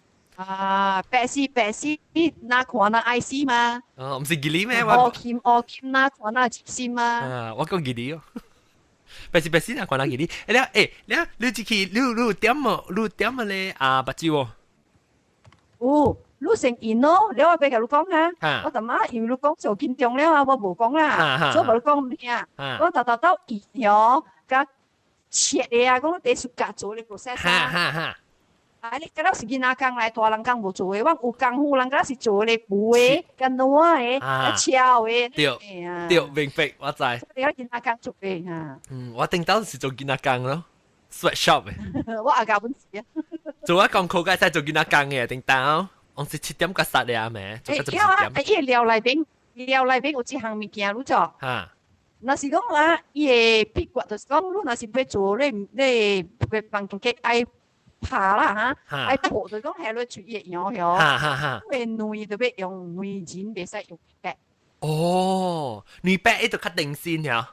白絲那款那 IC 嘛？唔是幾啲咩？我見那款那葉線嘛？我講幾啲哦。白絲那款那幾啲，แล้ว你自己你點麼咧白椒哦？你成言咯，你話俾佢講啊，我尋晚要你講就見中了啊，我冇講啦，所以冇講唔聽啊，我豆鹽咗加切嘅啊，講你暑假做呢 process 啊。你嗰陣時見阿公嚟大人工冇做嘅，我有功夫人嗰陣時做咧布嘅、跟攞嘅、敲嘅。對，明白，我知。你而家見阿公做嘅我頂多是做見阿公咯 ，sweatshop 嘅。我阿公本事啊。做一講課嘅使做見阿公嘅，頂多。我是7點個殺你阿妹，做到10點。料裏邊有一項物件你做。那是講啊，伊個屁股就是講，你那是要做你幫佢愛。爬啦嚇，愛破就講係你出熱樣樣，因為女就要用女錢，別使用白。哦，女白就較定先呀，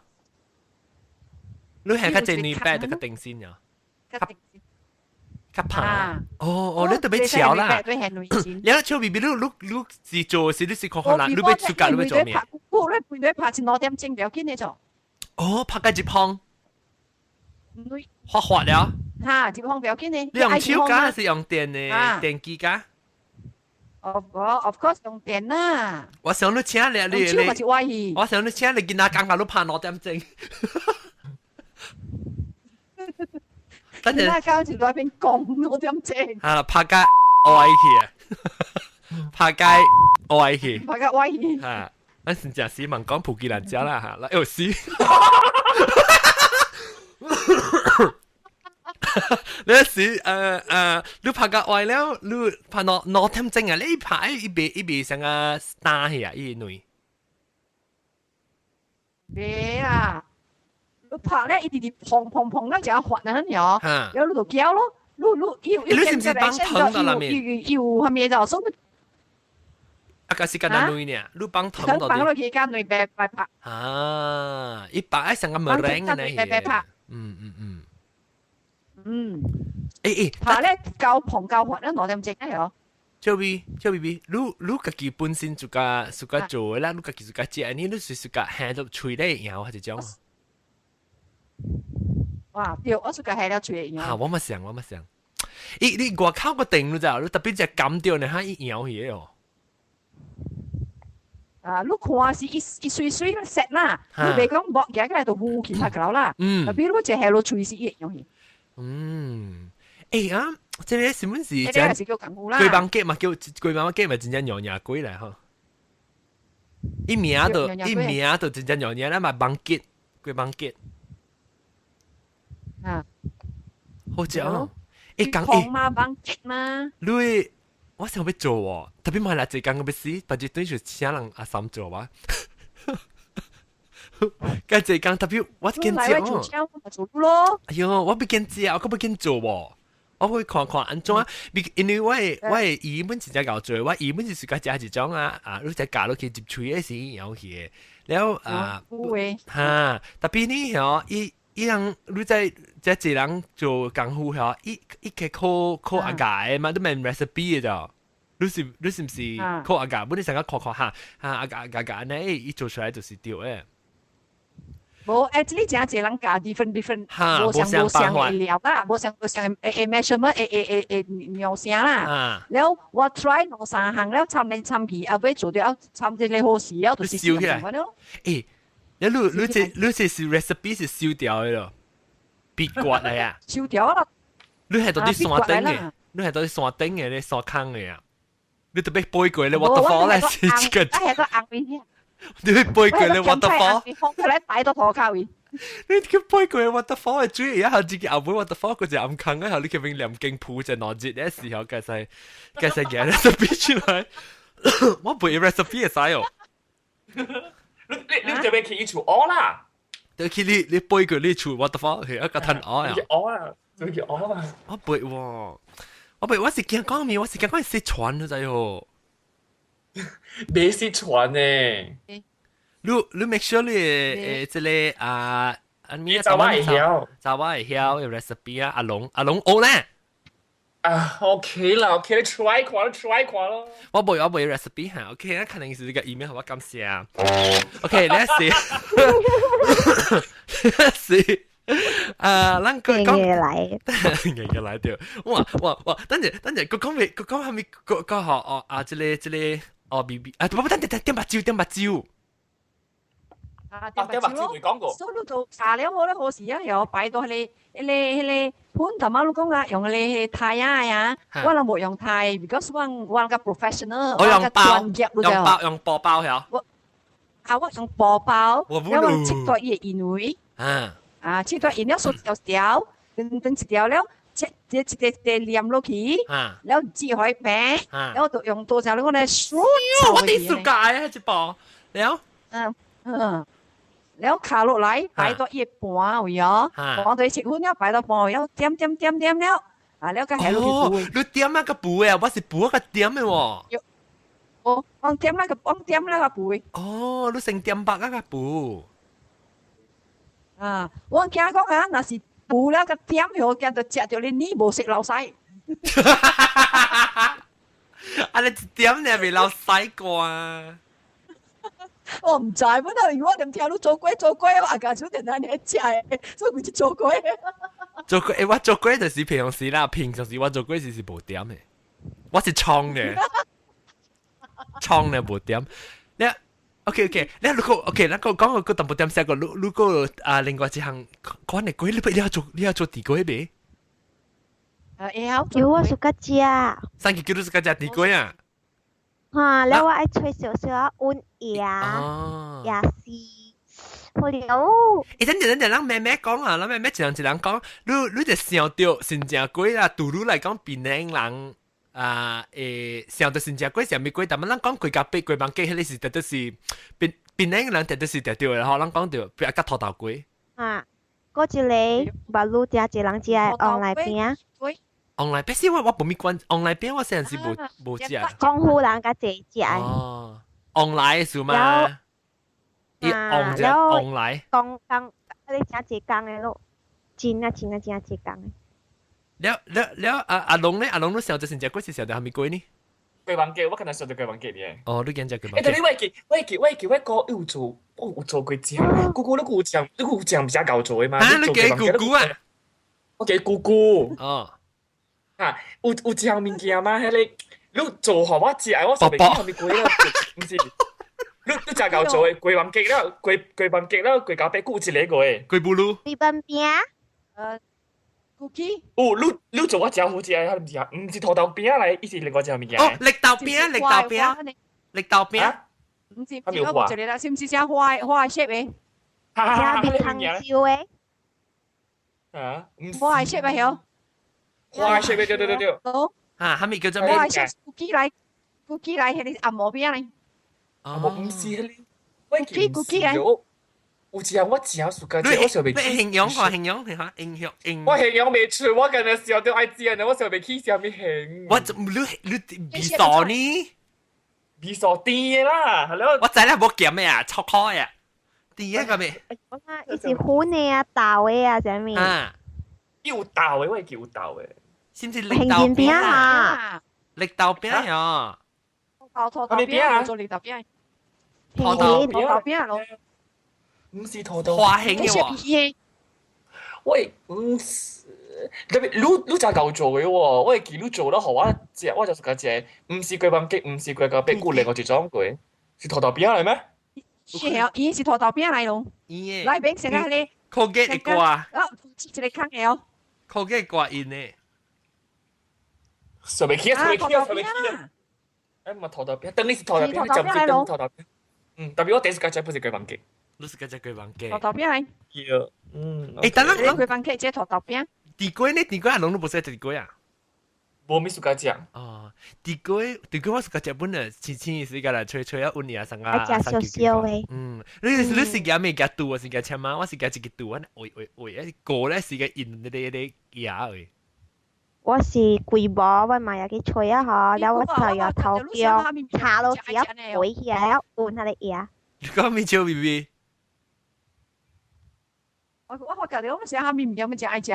你係較濟女白就較定先呀，較爬。哦，你特別巧啦。你超 B B，你是做時你是看看啦，你要暑假你要做咩？你半夜爬至6點鐘，不要緊你做。哦，拍個一項，滑了。接風表緊呢？你用手架還是用電的電機架 ？Of course 用電啦。我想你請你，我想你請你見阿公，我都拍6點鐘。等陣阿公就在邊講6點鐘。拍架歪去啊！拍架歪去。拍架歪去。咱真正是問講普吉蘭家啦嚇，來有事。你時你拍個外了，你拍6點鐘啊！你拍一邊成個打去啊，一女。別啦，你拍咧一啲砰，咱就發啊樣，然後你就叫咯，你是唔是幫疼到裡面？要係咪就所以？個是跟那女呢？你幫疼到幫落去跟女白拍。一拍成個冇人嘅呢？拍咧夠蓬夠滑咧6點鐘啊！小 B，你自己本身自家做啦，你自己自家接，你是自家 handle 吹咧，然後係點啊？哇！對，我自家 handle 吹然後。我咪想，你外口個定你就，你特別只感掉呢，一搖嘢哦。你看是一水嘅 set 啦，你別講剝嘅喺度烏其他搞啦，特別你只 handle 吹是一樣嘢。這個是本是講是叫功夫啦。龜幫雞嘛，叫龜幫雞咪真正養嘢龜嚟嗬。一名都真正養嘢啦，咪幫雞龜幫雞。好正哦！講嘛幫雞嘛。你我想要做喎，特別買嚟最近嘅事，但係對住請人阿嬸做哇。跟住講特別，我見做哎呦，我不見知啊，我不見做喎。我會看安怎啊？因為我姨本是只搞做，我姨本是自家一種你只搞落去接吹嘅時有去，然後特別呢嗬，一人你在一人做功夫嗬，一個靠阿家嘛，都唔係 recipe 嘅咋。你是唔是靠阿家？本你成日看下阿家呢？一做出來就是對嘅。冇，actually 真係人家 different，冇相嘅料啦，冇相measurement 描寫啦。然後我 try 兩三項了，參嚟參去，後尾做到參啲你好事了，就是燒起來。你這是 recipe 是燒掉嘅咯，別刮嚟啊！燒掉啦。你係到啲山頂嘅，你係到山頂嘅，你山坑嘅啊，你特別背過你 waterfall 咧是一個，係個硬面添，你背過你 waterfall，佢咧擺到火烤面。你個背過你 waterfall 係主要一下自己後背 waterfall 嗰隻暗坑咧，後你佢永念經譜就內節嘅時候，計晒嘢 recipe 出嚟，我背 recipe 嘅使哦。你就俾佢做鵝啦，對佢你背過你做 waterfall 係一個吞鵝啊，鵝啊，做叫鵝啊，我背喎，我是驚講面，我是驚講係船嗰仔喎。未識船呢。你 make sure 你即係อันนี้就話會曉，就話會曉有 recipe 啊，阿龍學咧。啊，OK 啦，OK，你 try 看咯。我背 recipe 嚇 ，OK，那肯定是個 email 我感謝啊。OK，你是咱個講嘢嚟，嘢來掉。哇，等陣，佢講係咪個學啊？即係哦 BB 啊，等點白椒。點白椒未講過。所以做茶了我咧，好時啊，又擺到你盤頭媽老公啊，用你太啊，我哋冇用太 ，because 我個 professional，我用包，用薄包係我用薄包，因為切到嘢鹽味，切到鹽了數條，等條了，切黏落去，แล้วจีหอยแป้งแล้วตัว用ตัวจากแล้วก็เนี่ยสู้我哋สุกาย啊，一包，แล้วขา落嚟擺到一半會有，我哋食碗了擺到半會有，點了，แล้วก็係落去你點那個布啊？我是布個點嘅喎。我點那個布。哦，你成點白那個布。我驚講啊，那是布了個點，我驚到食到你呢冇食流曬。啊，你點你係未流曬過啊？我唔知本來如果你聽到做鬼，我話搞少點那你食，所以佢就做鬼。我做鬼就是平時啦，平時我做鬼是無點嘅，我是創嘅，創嘅無點。你 OK， 你如果 OK，那個講個淡薄點寫個，如果另外一項講嘅鬼，你要做地鬼未？叫我suka 食。上期叫你suka 食地鬼啊？แล้วว่าไอ้ช่วยเสืออุ่นอย่าซี好了。等陣，咱妹妹講啊，咱妹妹一人講，你就想到新正鬼啦，對你來講，檳城人想到新正鬼是咩鬼？但係咱講鬼甲八鬼網雞，迄個是絕對是檳城人絕對是絕對嘅，嗬，咱講到比較甲土豆鬼。嗰一個把路食一人食online邊。online 邊是我冇咪關 online 邊，我成日是冇食。江湖人家自食。哦 ，online 是嘛？แล้ว online กอง你食一工嘅咯，真一工嘅。แล้ว阿龍咧，阿龍你想到新正鬼是想到係咪鬼呢？鬼網機，我可能想到鬼網機嘅。哦，你見隻鬼網機。但你我哥有做過醬，姑姑你有醬比較夠做嘅嘛？你幾姑姑啊？我幾姑姑。哦。有醬物件嘛？迄個你做互我食，我實袂記係咪鬼啦？唔是。你真夠做嘅，鬼網機啦，鬼網機啦，鬼咖啡顧一個個嘅。鬼布魯。你笨邊cookie。你做我食好食嘅，唔是土豆餅嚟，伊是另外一樣物件。哦，綠豆餅。唔知我做你啦，是唔是食花 shape 嘅？食變香蕉嘅。花 shape 嘅曉。花 shape 對。係咪叫做咩？花 shape cookie 嚟係你按摩邊嚟。我唔是迄個，我cookie 嚟。有時候我食暑假節，我想袂起。形容。我形容未出，我今日想到愛食呢，我想袂起啥物形。你味素呢？味素甜啦，係咯。我知啦，冇鹹嘅啊，炒開啊，甜嘅咩？我睇伊是粉嘅啊，豆嘅啊，啥物？有豆嘅，我係叫豆嘅。先至綠豆餅啊！綠豆餅啊！土豆餅做綠豆餅。土豆餅咯。唔是土豆。花興嘅喎。喂，唔是，特別你真夠做嘅喎，我係見你做得好，我就食嗰隻，唔是鬼網機，唔是鬼咖啡，另外一種鬼，是土豆餅嚟咩？係，伊是土豆餅嚟咯。來餅食下你。Colgate 會掛。一個坑嘅哦。Colgate 掛印嘅。上面起啊，上面起啊，頭頭上面起啊！邊啊，哎，唔係頭頭邊，等你是頭頭邊，你就唔是等頭頭邊。特別我第一個就不是佢忘記。你是個只句忘記。頭頭邊係，要，誒，等你等，佢班 K 即係頭頭邊，地龜呢？地龜阿龍都不識地龜啊。冇咩事個講。哦，地龜我是個日本人，淺淺時間來吹啊，温呀上啊，啊食少少誒。你是個咩嘅度啊？是個車馬，我是個一個度啊，喂，個咧是個印你牙誒。我是貴寶，我咪有去吹啊嗬，แล้ว我就有頭叫查到自己背起來，แล้ว換下你嘢。你講咩招 B B？我隔離我們寫下面唔有乜只愛食，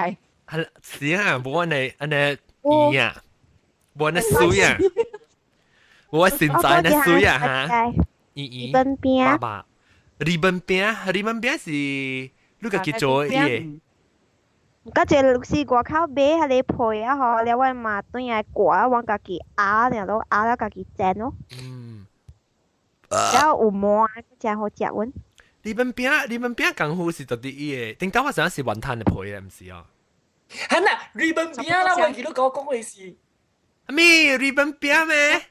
係啊，冇安尼伊啊，冇安尼水啊，我現在呢水啊哈，伊本邊爸，日本餅是你個叫做嘢。嗰隻試過靠買下你配啊嗬，แล้ว我嘛當然果我自己熬，然後熬咗自己整咯。แล้ว有膜真好食喎。日本餅功夫是到底伊個，頂到我想是雲吞的配嘅，唔是哦。係嗱，日本餅啦，我記得講嘅是。咩日本餅咩？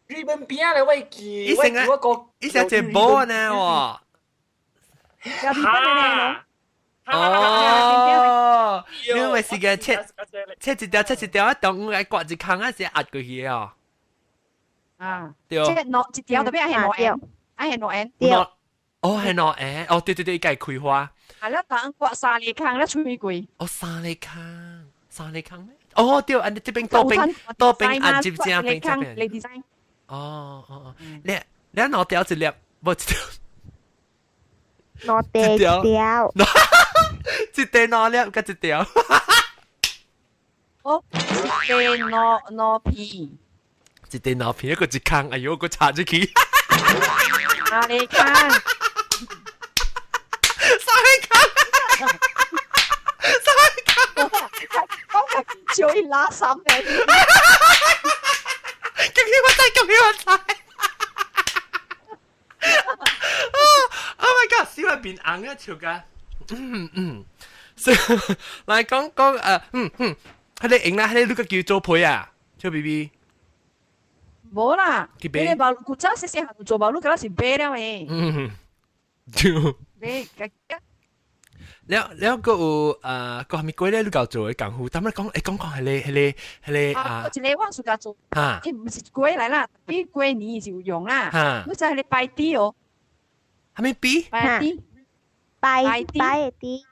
日本餅咧，我記，伊成個，伊成隻波呢喎。有日本嘅呢？哦，因為是個切一條，一當我刮一坑啊，先壓過去啊。啊，對。即係攞一條特別係攞 N，係攞 N。對。哦，係攞 N，哦，對，伊個開花。係啦，等刮沙梨坑咧，吹貴。哦，沙梨坑咩？哦，對，安尼這邊多邊啊，接正邊這邊。你 design。哦，你攞條一粒，冇一條。攞地條。一地攞粒，甲一條。哦，一地攞皮。一地攞皮，一個一坑，哎呦，個插入去。沙梨坑。就一拉三嘅，恭喜我猜！Oh my god，小係變硬一條㗎，嚟講佢哋贏啦，佢哋呢個叫做配啊，超 B B。冇啦，你哋話古早細細行做馬路，嗰陣時啤了誒。你แล้วก็ก็มีกล้วยได้ลูกเก่า做嘅功夫，但係講係啊，一個我暑假做，唔是粿嚟啦，比粿你就用啦，你就係你拜啲哦，係咪比？拜啲，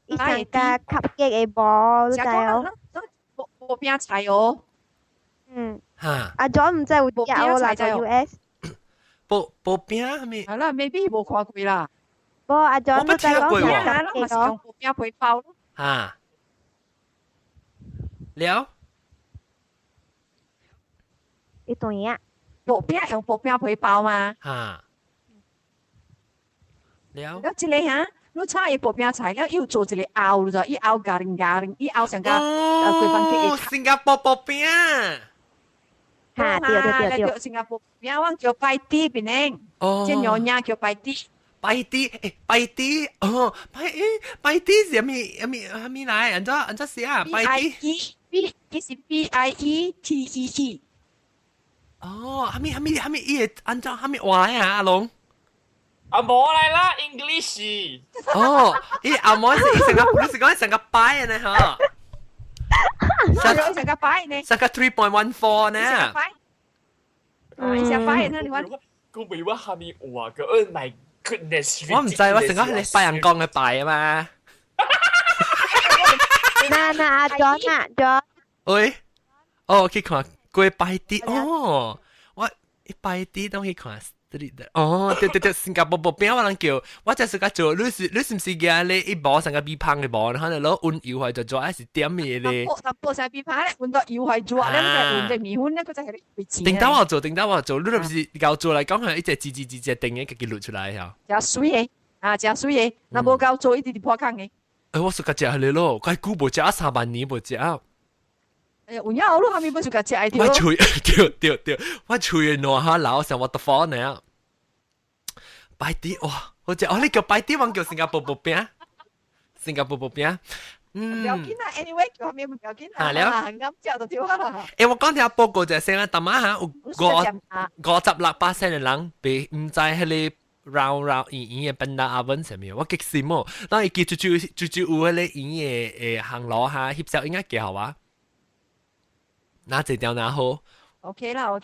伊成個吸激嘅波，你知哦？薄餅菜哦，阿 John 唔知有食哦，嚟個 US。薄餅係咪？係啦，maybe 冇看過啦。不，阿 John 都在講係啦，咪是用薄餅配包咯。แล้ว你懂嘢？薄餅用薄餅配包嘛？แล้วแล้ว這裡嚇，你炒一薄餅菜，แล้ว要做一個熬咗，一熬咖喱，一熬成個桂花雞。新加坡薄餅。對，新加坡餅我叫拜啲邊呢？即係牛奶叫拜啲。拜啲，哦，拜啲是咩來？按照寫啊，拜啲。B 是 BIETEE。哦，係咪伊按照係咪話呀，阿龍？阿冇嚟啦 ，English。哦，伊阿冇是成個拜呢嗬？成個拜呢？成個 3.14呢？成個拜。成拜呢？你話？我以為下面話嘅，Oh my goodness！我唔知，我成個係你拜人講嘅拜啊嘛。阿 John。喂，哦，去看過拜啲，哦，我拜啲都去看 street 哦，對，新加坡薄餅我能叫，我就係個做，你是唔是嘅？你一包成個米香嘅包，然後你攞溫油去做，還是點嘢咧？薄成米香咧，換到油去做，咧換隻米粉咧，佢就係你錢。頂到我做，你都唔是夠做嚟講係一隻字定嘅，佢錄出來呀。食水嘅，食水嘅，那冇夠做一啲破坑嘅。我สุก食係你咯，佢估冇食3萬年冇食。有影我都還沒不สุก食一條。我吹對，我吹挪下腦成我的火呢。拜啲哇，我你叫拜啲，我叫新加坡薄餅。唔要緊啦 ，anyway 叫咩唔要緊啦，啱之就跳啦。我講聽報告就係成日大媽嚇有56%嘅人被唔知係你 round 演嘅笨蛋阿文上面，我激死麼？當然記住有嗰啲演嘅行路嚇，翕相應該幾好啊。哪一條哪好 ？OK 啦，誒，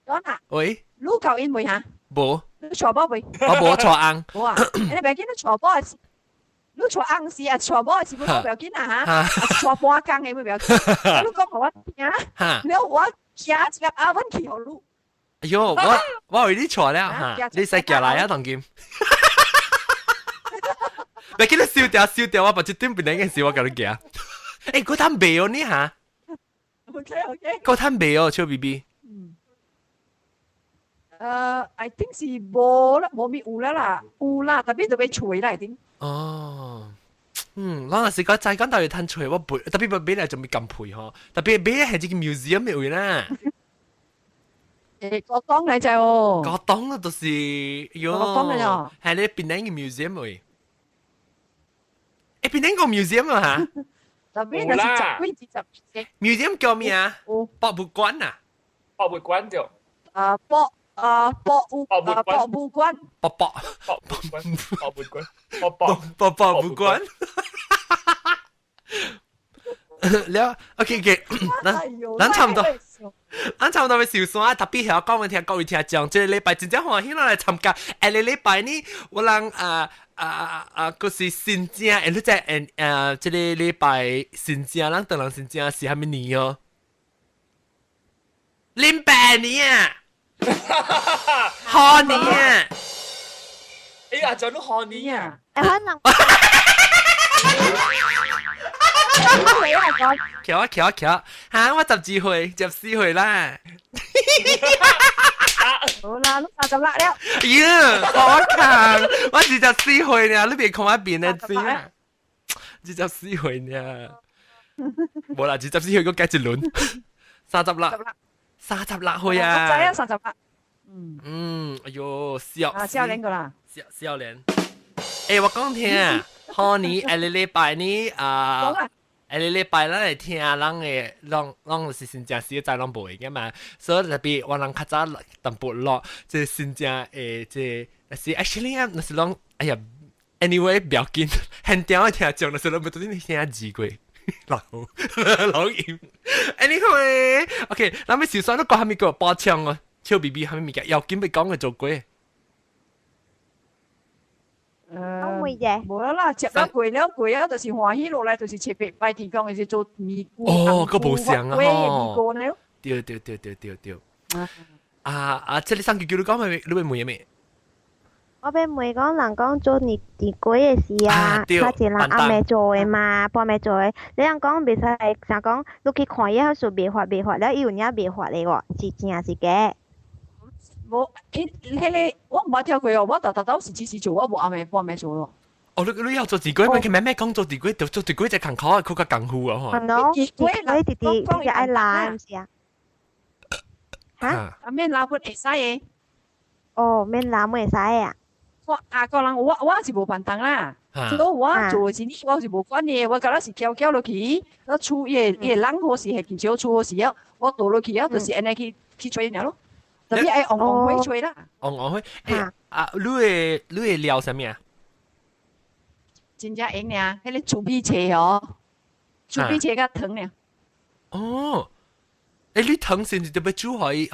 講下，喂，你教演未嚇？冇，你錯波未？我冇錯硬。冇啊，你唔係見你錯波啊？你錯硬事啊，錯波是不要緊啊嚇，錯半更嘅不要緊。你講我聽，你我聽一個阿文去好路。哎呦，我以為你錯了嚇，你使叫來啊，當劍。你見你笑掉，我把這點變嘅事我教你嘅。誒，嗰攤未哦呢嚇。OK，嗰攤未哦，超 BB。I think 是冇啦，冇咩有啦，特別就俾除啦，I think。哦，我那時個再講到要攤除，我背特別俾你仲未咁配嗬，特別俾係隻 museum 嘅位啦。我講嚟就哦，我當啦，就是喲，我講嚟就係你邊個嘅 museum 位？邊個 museum 啊嚇？特別就是10 museum 叫咩啊？博物館啊？博物館就博物館，博物館。了 ，OK， 咱差唔多要收山，特別係講問題，各位聽眾，這個禮拜真正歡喜來參加。下個禮拜呢，我人嗰時新疆，你即係這個禮拜新疆人當人新疆是蝦米年哦？08年啊！賀年啊！哎呀，仲都賀年啊！可能橋嚇！我12歲14歲啦。好啦，你30啦了。呀，好強！我14歲呢，你別看我邊嘅字啊！14歲呢，冇啦，14歲個計一輪，30啦，30啦去啊！仔啊，30啦。哎呦，少年個啦，少年。誒，我講聽啊，賀年下個禮拜呢下個禮拜咱嚟聽人嘅，咱是新疆時在咱部嘅嘛，所以特別我人較早淡薄落，即新疆誒，即是 actually 啊，那是咱哎呀 ，anyway 不要緊，很屌嘅聽眾，那是咱唔到底聽字句，老音 ，anyway，OK，咱咪小酸都講下咪個包槍啊。超 BB 係咪物件？又見咪講佢做鬼？都會嘅。冇啦，食咗攰了，就是歡喜落來，就是切別拜地講嘅是做米糕。哦，個冇聲啊！哦，對。即係你上句叫你講咪，你會問嘢咩？我俾妹講人講做地鬼嘅事啊，他一人阿妹做嘅嘛，爸妹做嘅。你人講袂使，想講你去看嘢，佢說袂發，了有人袂發嘅喎，是真是假？我我唔捌跳過哦，我都是只做，我冇阿妹幫妹做咯。哦，你要做地鬼，咪佢咩講做地鬼，做地鬼就更考佢個功夫啊！係咯，地鬼你愛懶唔是啊？嚇？阿妹老婆會使嘅。哦，免懶會使啊？我個人我是無辦當啦，所以我做嘅事我是無管嘅，我覺得是叫落去，我出嘢人好事係見少出好事啊，我倒落去啊，就是安尼去吹爾咯。特別愛紅灰吹啦，紅灰。你會聊什麼啊？真正用呢，迄個醋皮切哦，醋皮切甲糖呢。哦，你糖先至特別煮可以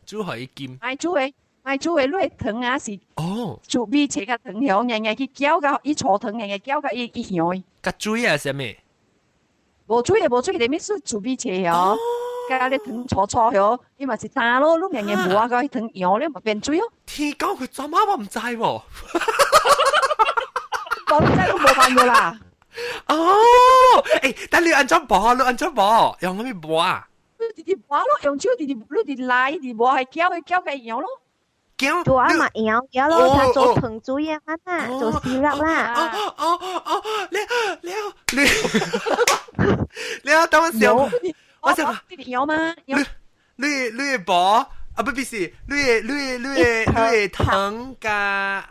煮可以煎。愛煮嘅，你個糖啊是醋皮切甲糖香，日去攪到伊搓糖，日攪到伊香。甲水啊什麼？無水，裡面是醋皮切哦。加啲糖搓咗，伊嘛是打咯，你日無啊個糖樣咧，咪變水咯。天講佢做乜我唔知喎。我真係都冇辦過啦。哦，但你按咗薄，用咩薄啊？你哋薄咯，用手你拉啲薄係攪嘅樣咯。做啊嘛樣咯，他做糖水啊嘛，做絲粒啦。你等我笑。我就話有嗎？你薄啊？不是，你糖加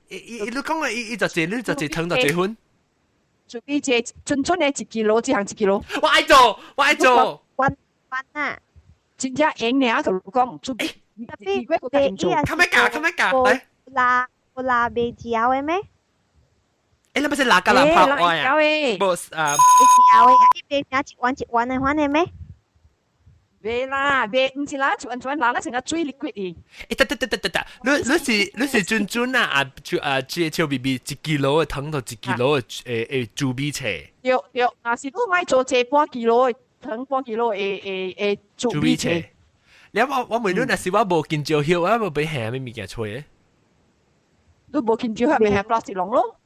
你講嘅伊就係糖就係粉。做呢只準準嘅1 kg，只行1 kg。我愛做，我愛做。關啊！真正贏你就講做特別個定做。看咩價？看咩價？來，辣未椒嘅咩？誒，你不是辣椒藍泡愛啊？不啊，椒嘅，一邊一碗一碗嘅款嘅咩？未啦，未唔是啦，一碗啦，那成個最 liquid 嘅。得，你是準準啊？就 BB 1 kg 嘅湯到1 kg 嘅豬鼻切。對，若是都買做這半 kg 嘅湯，半 kg 嘅豬鼻切。你我每日若是我無見招hiệu，我無俾下咩物件吹嘅。都冇見招，係咪係 plastic 籠咯？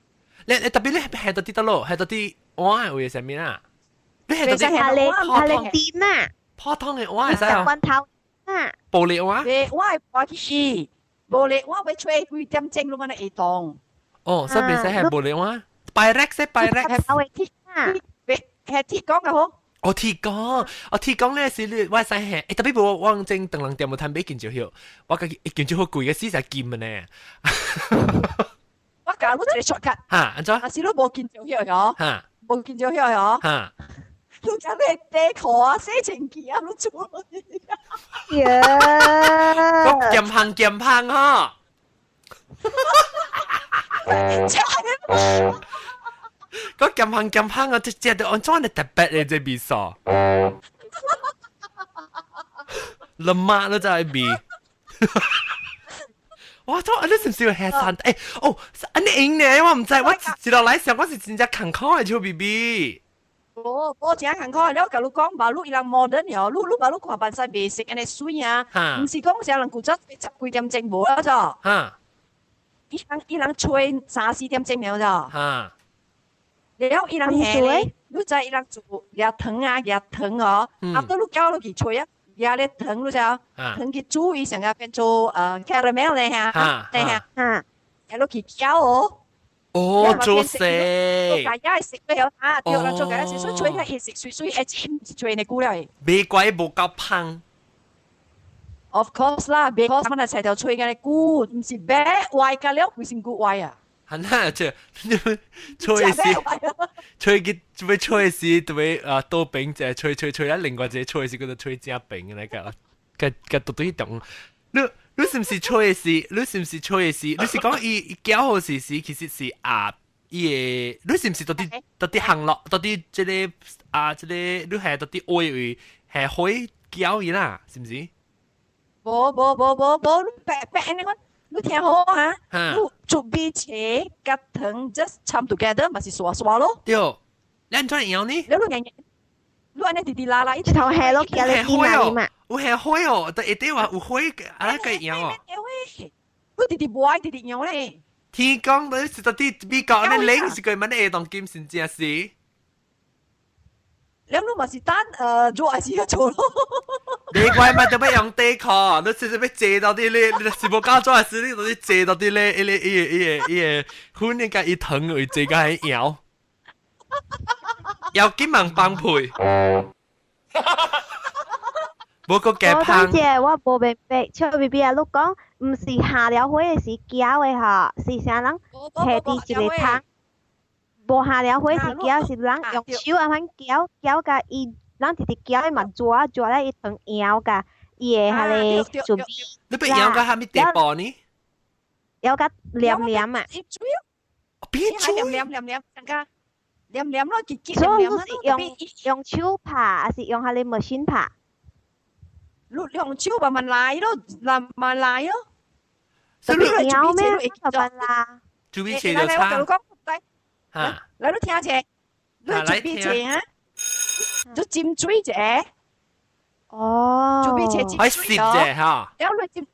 你特別你下到啲得咯，下到啲碗會上面啊。你下到啲係你點啊？泡湯嘅碗係使啊？罐頭啊！玻璃碗。我係話去玻璃碗會吹幾點鐘咯？我哋當。哦，所以唔使係玻璃碗。拜叻先，拜叻。係包嘅鐵啊！係鐵講嘅好。我鐵講咧是你我使係，特別我正等人店冇睇俾見招hiệu，我嘅見招好貴嘅絲就劍嘅呢。我教你一個 shortcut。嚇，安怎？啊，是都冇見招hiệu咗。嚇，冇見招hiệu咗。嚇。你講你地殼啊，寫成件啊，都做乜嘢？咁劍行呵。個劍行我只都安裝你特別嘅這邊數，你媽都在邊。我錯，你是唔是要下山？誒，哦，你贏呢？我唔知，我知道來上我是真正坎坷嘅小 BB。我真坎坷，你甲你講，馬路伊人 modern 咗，你馬路看辦曬未食安尼水啊，唔是講成人古早10幾點鐘無啊咋？嚇，伊人吹3、4點鐘了咋？嚇。然後伊人下咧，你知伊人做熱湯哦，啊到你叫落去吹啊，熱咧湯你知啊？湯去煮伊成個變做caramel 咧嚇，咧嚇，然後去攪哦。哦，做死！大家係食咩有啊？對啦，做緊時吹咧，食水一浸吹你估咧。美鬼冇夠香。Of course 啦 ，because 我哋成條吹緊你估，唔是白壞㗎了，佢先估壞啊。係啦，即係吹時，吹嘅做咩吹時，做咩多餅就係吹啦，另外就吹時嗰度吹正餅嚟㗎，嘅讀到呢種。你是唔是吹時？你是唔是吹時？你是講伊攪好時其實是伊你是唔是到啲行落，到啲即係即係你係到啲愛位係可以攪伊啦，是唔是？冇，白你講，你聽好啊！你做比切甲糖 just 摻 together，咪是刷咯。對，你安怎樣呢？你安尼滴滴啦啦，一頭係咯，叫你點啊嘛？有係開哦，但一定話有開啊個樣哦。你滴滴歪滴滴樣咧。天講到是到啲美國咧，領是佢問你當金先正是。你咪是單做還是一做咯？你怪咪就咩用地殼？你是咩借到啲咧？你是冇交咗還是你到啲借到啲咧？伊個款你個一藤為借個係搖，搖幾萬幫配。冇個夾棒。我無明白，像 BB 啊，你講唔是下了火嘅是攪嘅嚇，是啥人下啲一個湯，無下了火是攪，是人用手啊番攪甲伊，人直直攪伊嘛抓咧伊湯搖甲伊個下咧準備。你不搖甲下面地磅呢？搖甲黏啊！邊做？黏，大家黏咯，結所以黏你是用手拍，還是用下你 machine 拍？你用手慢慢來咯，慢慢來咯。特別搖咩？慢慢啦。做邊切就差。嚇，嚟都聽者，你做邊切啊？做尖水者。哦。做邊切尖可以水攝者嚇。然後你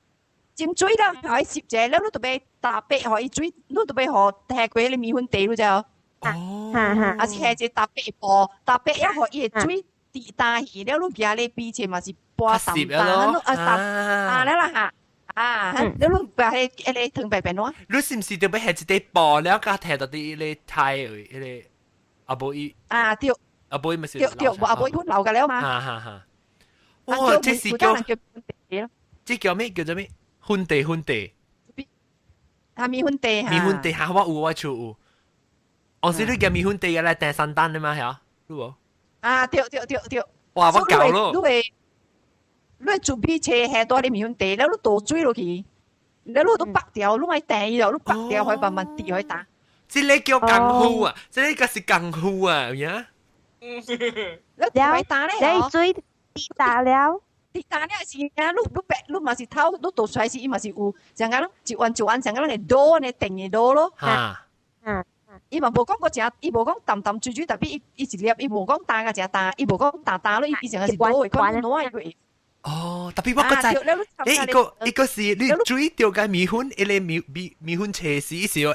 尖水啦，可以攝者，然後你特別搭白可以水，你特別學踢過你米粉地咯就。哦。啊是係只搭白波，搭白一學伊個水滴大去，然後你夾你邊切嘛是波淡淡，啊淡啊啦嚇。你攞白係你藤白白咯。你是唔是特別係一啲薄了，加睇到啲咧太嗰啲阿婆伊啊對，阿婆伊咪是對，阿婆伊流㗎了嘛。哈。哇！這是叫這叫咩？叫做咩？薰地。啊米粉地嚇。米粉地嚇，我有我處有。我是你嘅米粉地嘅咧，訂3單啊嘛，係啊，รู้บ่啊，對，哇，我搞咯，你準備車下多啲米粉地，你都倒水落去，你都白掉，你咪訂咗，你白掉可以慢慢跌可以打。即你叫功夫啊，即呢個是功夫啊，呀。你咪打咧，你水跌打了。你打了是啊，你嘛是偷，你倒出來是伊嘛是有，像個一碗像個嘅刀呢，定嘅刀咯。伊嘛無講個只，伊無講淡淡水，特別伊一粒，伊無講打個只打，伊無講打咯，伊成個是刀嘅，講攞個。哦，特別我覺得，一個是你水掉嘅米粉，一個米粉切是有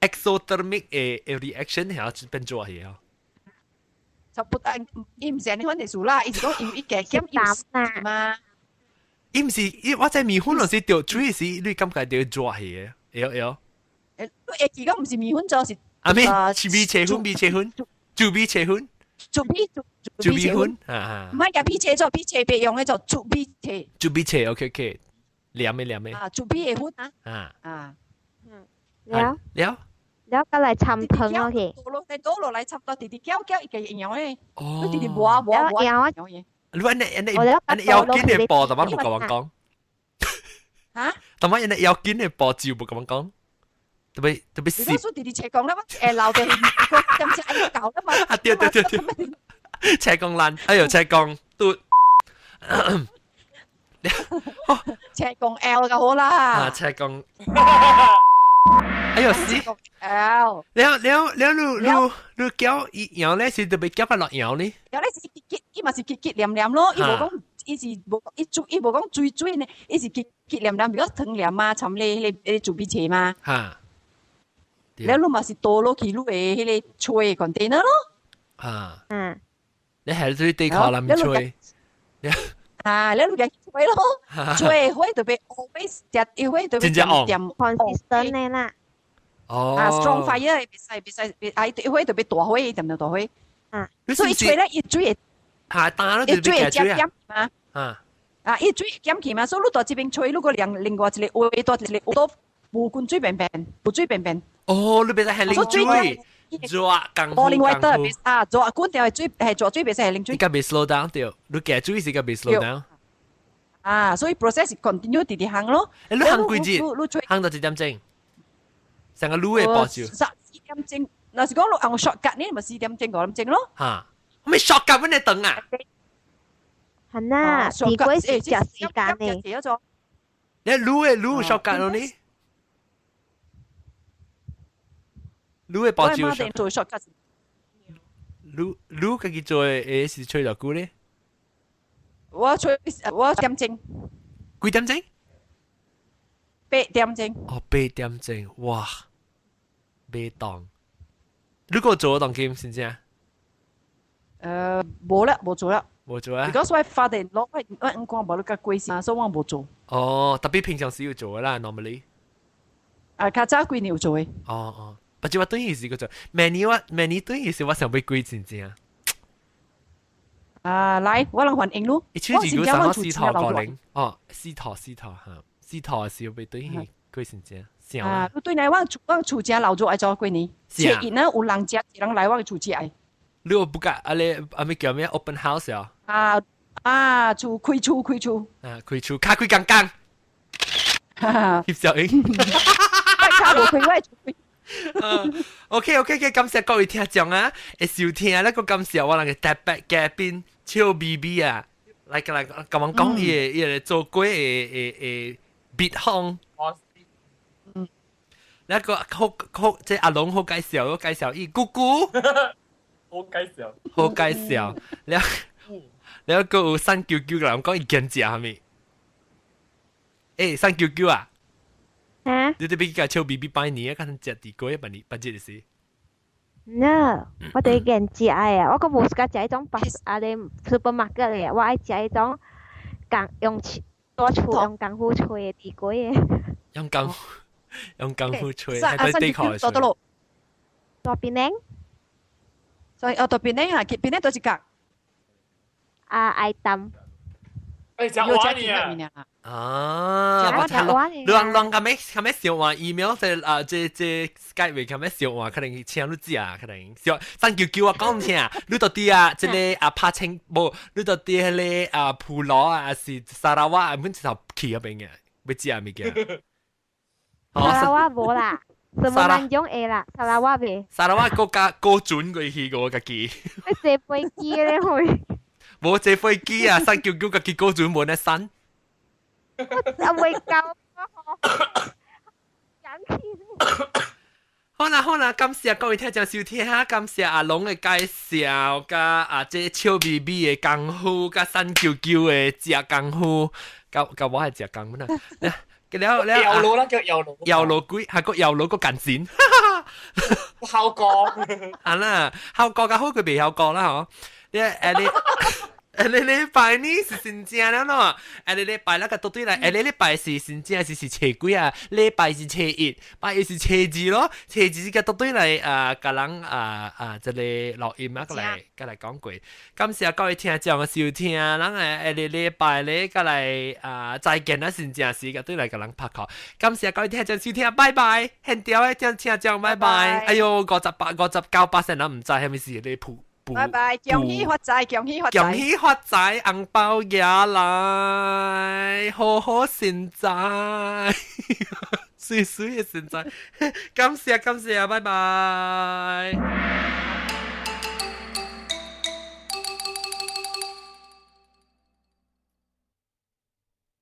exothermic 嘅 reaction 係啊，變做係啊。就不但伊唔是你揾數啦，伊是講伊嘅減鹽嘛。伊唔是，我在米粉嗰時掉水時，你感覺掉做係嘅，有。誒，而家唔是米粉就是啊咩？米切粉，煮米切粉。做米粉，唔係嘅米切做米切別用嘅就做米切。做米切 ，OK， 黏嘅。啊，做米嘅粉了個嚟浸湯咯嘅。倒落嚟插到啲膠嘅營養嘅，你啲磨嘢。你話你要緊嘅播，但係冇咁講。嚇？但係你要緊嘅播照冇咁講。特別你講說啲斜講啦嘛，留地咁似係搞啦嘛。啊對，斜講爛，哎呦斜講嘟，斜講 L 就好啦。啊斜講，哎呦死 L，你攪羊咧是特別攪翻落羊呢？羊咧是伊嘛是結黏黏咯，伊無講伊是無伊無講水呢，伊是結黏黏，如果湯黏嘛，尋你做邊切嘛。嚇。แล้วลูกมาสิโตโลกี่ลูกให้เลยช่วยคอนเทนเนอร์เนาะ你係對地靠南吹แล้วลูกอยากช่วย咯ช่วยให้ตัวเป็น always จัดให้ตัวเป็นเต็ม consistent เลยล่ะstrong fire 別使ให้ตัวเป็นตัวให้เต็มตัวให้所以ช่วยแล้วอีช่วย打咯對ช่วยจับย้ำ嘛อีช่วยย้ำ起嘛所以ลูกตัว這邊ช่วยลูก個另外一個位多一個多無管水便便，無水便便。哦，你別使係零水，做功夫。另外得做管條係水係做水，別使係零水。你個別 slow down 掉，你嘅水是個別 slow down。所以 process continue 啲行咯。你行幾日？行到幾點鐘？成個路嘅報酬。4點鐘，嗱是講路行 shortcut 呢，咪4點鐘5點鐘咯。嚇，咪 shortcut 乜嘢等啊？係啦，如果是食時間呢？你路 shortcut 咯呢？路嘅報酬。做 shortcut。路自己做誒是吹到久咧？我點鐘。幾點鐘？8點鐘。哦，8點鐘，哇，8檔。你個做檔 game 先啫？冇啦，冇做啦。冇做啊？如果我發電攞，我講冇你個貴先，所以我冇做。哦，特別平常時要做嘅啦 ，normally。較早幾年要做嘅。哦。不過我對於是嗰種 many 對於是我想被貴先正。來，我能反映咯。一出就要上四套個零。哦，四套嚇，四套是要被對於貴先正。你對嚟我出價老做愛做幾年？前一呢有人接，人來我出價。你有不敢阿咪叫咩 open house 啊？開厝。開厝，卡開剛剛。翕小英。卡無開我係。OK，感謝各位聽眾啊！會收聽咧個感謝我哋嘅特別嘉賓超 BB 啊，嚟咁樣講伊個做過嘅別行，一個好即係阿龍好介紹伊姑姑，好介紹，你個有三九九人講伊見食係咪？三九九啊！你哋俾個超 BB 拜年啊！看食地瓜辦節事。No， 我哋見食啊！我個冇食呢種啲 supermarket 嘅，我愛食呢種用多廚用功夫吹嘅地瓜嘅。用功夫吹，係對地殼吹。多邊呢？所以多邊呢嚇，邊呢都係格。愛抌。食碗呢啊，我食碗呢。亂咁咩小話 email 即 Skype 咁咩小話，可能請你知啊，可能小三叫啊講唔聽啊，你到啲啊，即係拍清冇，你到啲咧普羅啊，是沙拉瓦啊，本就企嗰邊嘅，唔知啊未嘅。沙拉瓦冇啦。什麼難用誒啦？沙拉瓦未？沙拉瓦國家高準過去個家己。你坐飛機咧去？冇坐飛機啊！三叫家己高準冇得省。我未夠。好啦，感謝各位聽眾收聽哈，感謝阿龍嘅介紹，加即超 BB 嘅功夫，加三叫嘅食功夫，加我係食功夫啦。了油路啦，叫油路。油路鬼係個油路個近線，效果。啊啦，效果嘅好佢未效果啦嗬。你禮拜呢是真正啦咯，你禮拜那個都對啦，你禮拜是真正是初幾啊？禮拜是初一，拜一是初二咯，初二個都對嚟個人即係錄音啊，個嚟講句，感謝各位聽眾嘅收聽，咱你禮拜咧個嚟再見啦，真正是個對嚟個人拍拖，感謝各位聽眾收聽，拜拜，很屌嘅聽眾拜拜，哎呦59%啦，唔知係咪是你鋪。拜拜，恭喜發財，恭喜發財，恭喜發財，紅包也來，好好現在，水水嘅現在，感謝，拜拜。